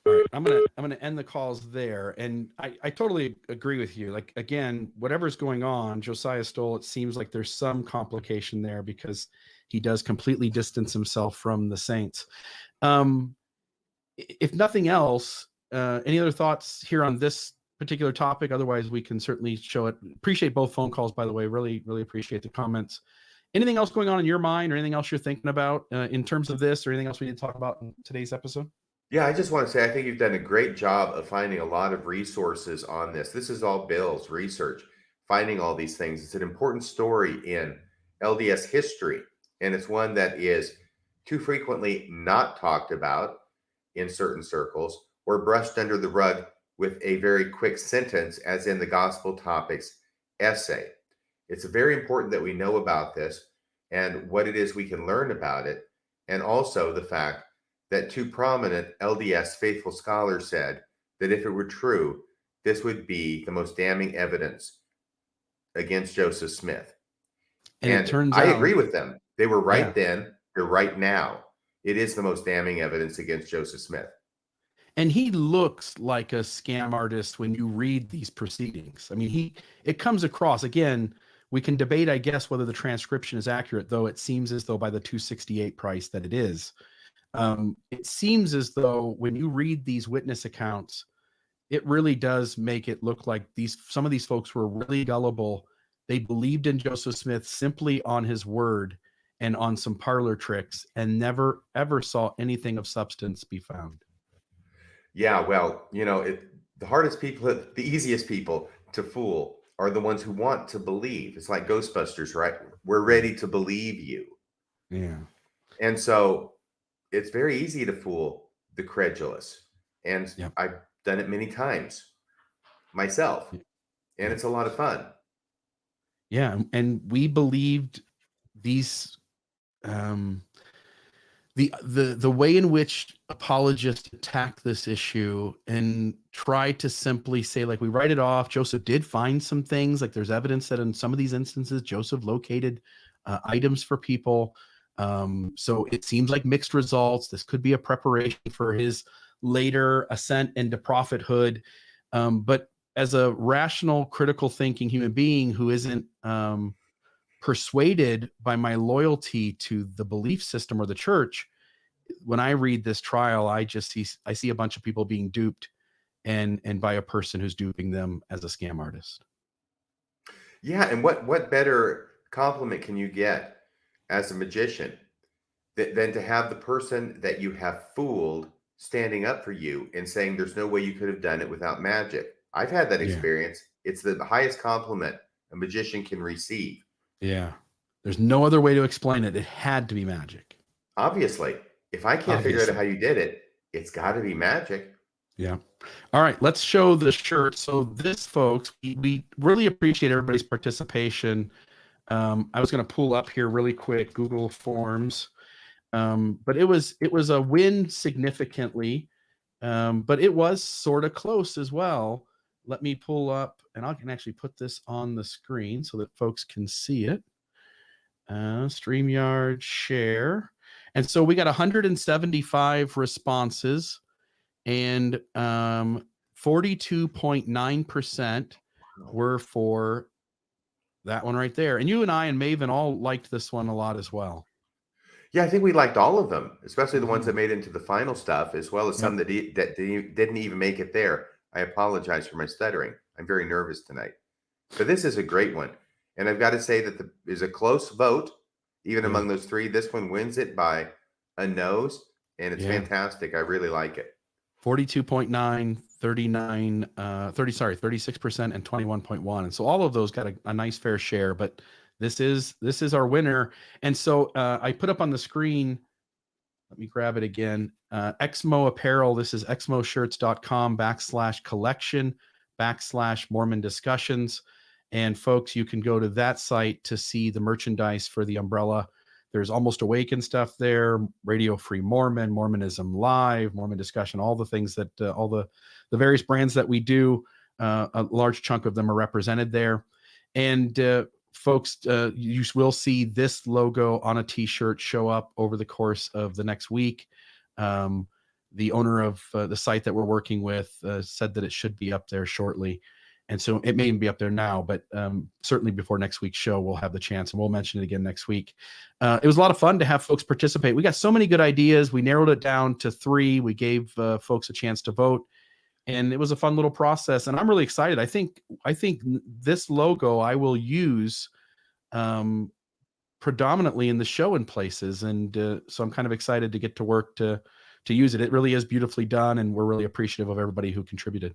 All right, I'm gonna end the calls there, and I totally agree with you. Like, again, whatever's going on, Josiah Stowell, it seems like there's some complication there because he does completely distance himself from the saints. If nothing else, any other thoughts here on this particular topic? Otherwise, we can certainly show it. Appreciate both phone calls, by the way. Really appreciate the comments. Anything else going on in your mind, or anything else you're thinking about in terms of this, or anything else we need to talk about in today's episode? Yeah, I just want to say I think you've done a great job of finding a lot of resources on this. This is all Bill's research, finding all these things. It's an important story in LDS history, and it's one that is too frequently not talked about in certain circles or brushed under the rug with a very quick sentence, as in the Gospel Topics essay. It's very important that we know about this and what it is we can learn about it, and also the fact that two prominent LDS faithful scholars said that if it were true, this would be the most damning evidence against Joseph Smith. And it turns I out, agree with them. They were right then, they're right now. It is the most damning evidence against Joseph Smith. and he looks like a scam artist when you read these proceedings. I mean, it comes across, again, we can debate, I guess, whether the transcription is accurate, though it seems as though by the $268 price that it is. It seems as though when you read these witness accounts, it really does make it look like some of these folks were really gullible. They believed in Joseph Smith simply on his word and on some parlor tricks, and never ever saw anything of substance be found. Yeah, well, the hardest people, the easiest people to fool are the ones who want to believe. It's like Ghostbusters, right? We're ready to believe you. Yeah. And so it's very easy to fool the credulous. And I've done it many times myself. And it's a lot of fun. Yeah. And we believed these, the way in which apologists attack this issue and try to simply say, like, we write it off. Joseph did find some things, like there's evidence that in some of these instances, Joseph located items for people. So it seems like mixed results. This could be a preparation for his later ascent into prophethood. But as a rational, critical thinking human being who isn't persuaded by my loyalty to the belief system or the church, when I read this trial, I see a bunch of people being duped and by a person who's duping them as a scam artist. Yeah. And what better compliment can you get as a magician than to have the person that you have fooled standing up for you and saying there's no way you could have done it without magic. I've had that Yeah. experience. It's the highest compliment a magician can receive. Yeah. There's no other way to explain it. It had to be magic. Obviously, if I can't figure out how you did it, it's got to be magic. Yeah. All right. Let's show the shirt. So this, folks, we really appreciate everybody's participation. I was going to pull up here really quick Google Forms, but it was a win significantly, but it was sort of close as well. Let me pull up, and I can actually put this on the screen so that folks can see it. StreamYard share. And so we got 175 responses, and 42.9% were for that one right there. And you and I and Maven all liked this one a lot as well. Yeah, I think we liked all of them, especially the ones that made it into the final stuff, as well as some that didn't even make it there. I apologize for my stuttering. I'm very nervous tonight. But this is a great one. And I've got to say that there's a close vote, even among those three. This one wins it by a nose, and it's fantastic. I really like it. 42.9, 39, 36% and 21.1. And so all of those got a nice fair share, but this is our winner. And so I put up on the screen, let me grab it again. Exmo Apparel. This is exmoshirts.com/collection/Mormon discussions. And folks, you can go to that site to see the merchandise for the umbrella. There's Almost Awakened stuff there, Radio Free Mormon, Mormonism Live, Mormon Discussion, all the things that, all the various brands that we do, a large chunk of them are represented there. And folks, you will see this logo on a t-shirt show up over the course of the next week. The owner of the site that we're working with said that it should be up there shortly. And so it may even be up there now, but certainly before next week's show, we'll have the chance, and we'll mention it again next week. It was a lot of fun to have folks participate. We got so many good ideas. We narrowed it down to 3. We gave folks a chance to vote, and it was a fun little process. And I'm really excited. I think this logo I will use predominantly in the show in places. And so I'm kind of excited to get to work to use it. It really is beautifully done, and we're really appreciative of everybody who contributed.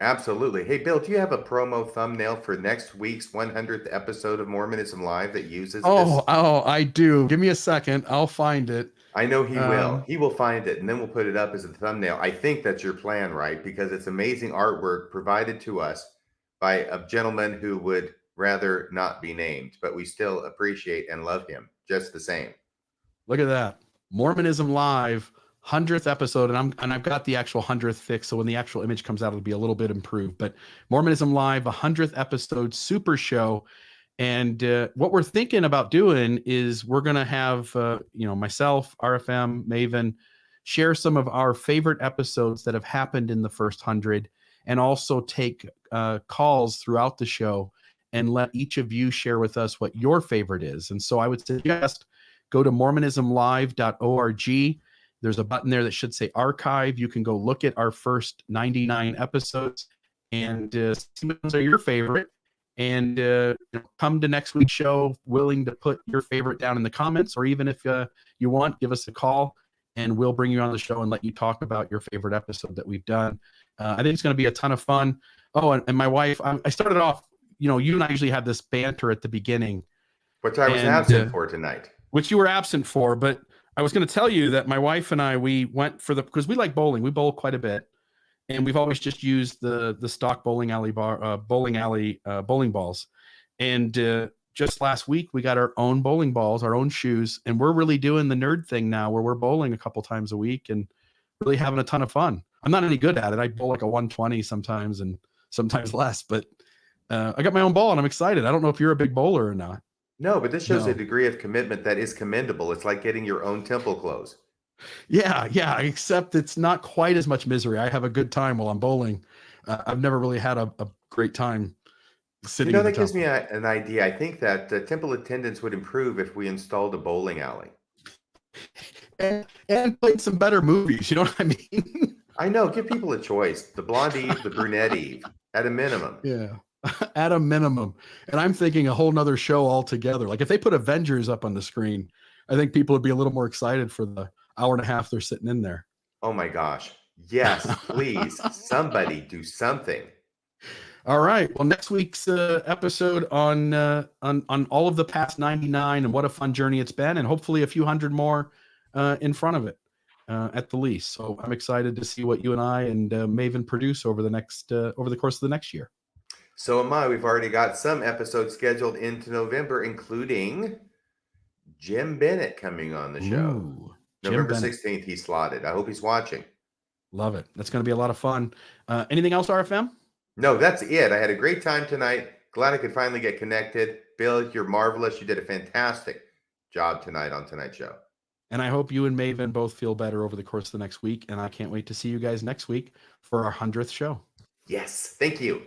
Absolutely. Hey, Bill, do you have a promo thumbnail for next week's 100th episode of Mormonism Live that uses this? Oh, I do. Give me a second. I'll find it. I know he will. He will find it, and then we'll put it up as a thumbnail. I think that's your plan, right? Because it's amazing artwork provided to us by a gentleman who would rather not be named, but we still appreciate and love him just the same. Look at that. Mormonism Live, 100th episode, and I've got the actual 100th fixed, so when the actual image comes out, it'll be a little bit improved. But Mormonism Live, 100th episode, super show. And what we're thinking about doing is we're going to have, myself, RFM, Maven, share some of our favorite episodes that have happened in the first 100, and also take calls throughout the show and let each of you share with us what your favorite is. And so I would suggest go to mormonismlive.org. There's a button there that should say archive. You can go look at our first 99 episodes and see which ones are your favorite. And come to next week's show willing to put your favorite down in the comments, or even if you want, give us a call and we'll bring you on the show and let you talk about your favorite episode that we've done. I think it's going to be a ton of fun. Oh, and my wife, I started off, you and I usually have this banter at the beginning. Which I was absent for tonight. Which you were absent for, but I was going to tell you that my wife and I, we went for because we like bowling. We bowl quite a bit, and we've always just used the stock bowling alley bowling balls. And just last week we got our own bowling balls, our own shoes, and we're really doing the nerd thing now, where we're bowling a couple times a week and really having a ton of fun. I'm not any good at it. I bowl like a 120 sometimes and sometimes less, but I got my own ball and I'm excited. I don't know if you're a big bowler or not. No, but this shows a degree of commitment that is commendable. It's like getting your own temple clothes. Yeah, except it's not quite as much misery. I have a good time while I'm bowling. I've never really had a great time sitting. That gives me an idea. I think that temple attendance would improve if we installed a bowling alley. And played some better movies. You know what I mean? I know. Give people a choice. The blonde Eve, the brunette Eve, at a minimum. Yeah. At a minimum. And I'm thinking a whole nother show altogether. Like if they put Avengers up on the screen, I think people would be a little more excited for the hour and a half they're sitting in there. Oh my gosh. Yes, please. Somebody do something. All right. Well, next week's episode on all of the past 99 and what a fun journey it's been, and hopefully a few hundred more in front of it at the least. So I'm excited to see what you and I and Maven produce over the course of the next year. So am I. We've already got some episodes scheduled into November, including Jim Bennett coming on the show. Ooh, November Bennett. 16th, he's slotted. I hope he's watching. Love it. That's going to be a lot of fun. Anything else, RFM? No, that's it. I had a great time tonight. Glad I could finally get connected. Bill, you're marvelous. You did a fantastic job tonight on tonight's show. And I hope you and Maven both feel better over the course of the next week. And I can't wait to see you guys next week for our 100th show. Yes. Thank you.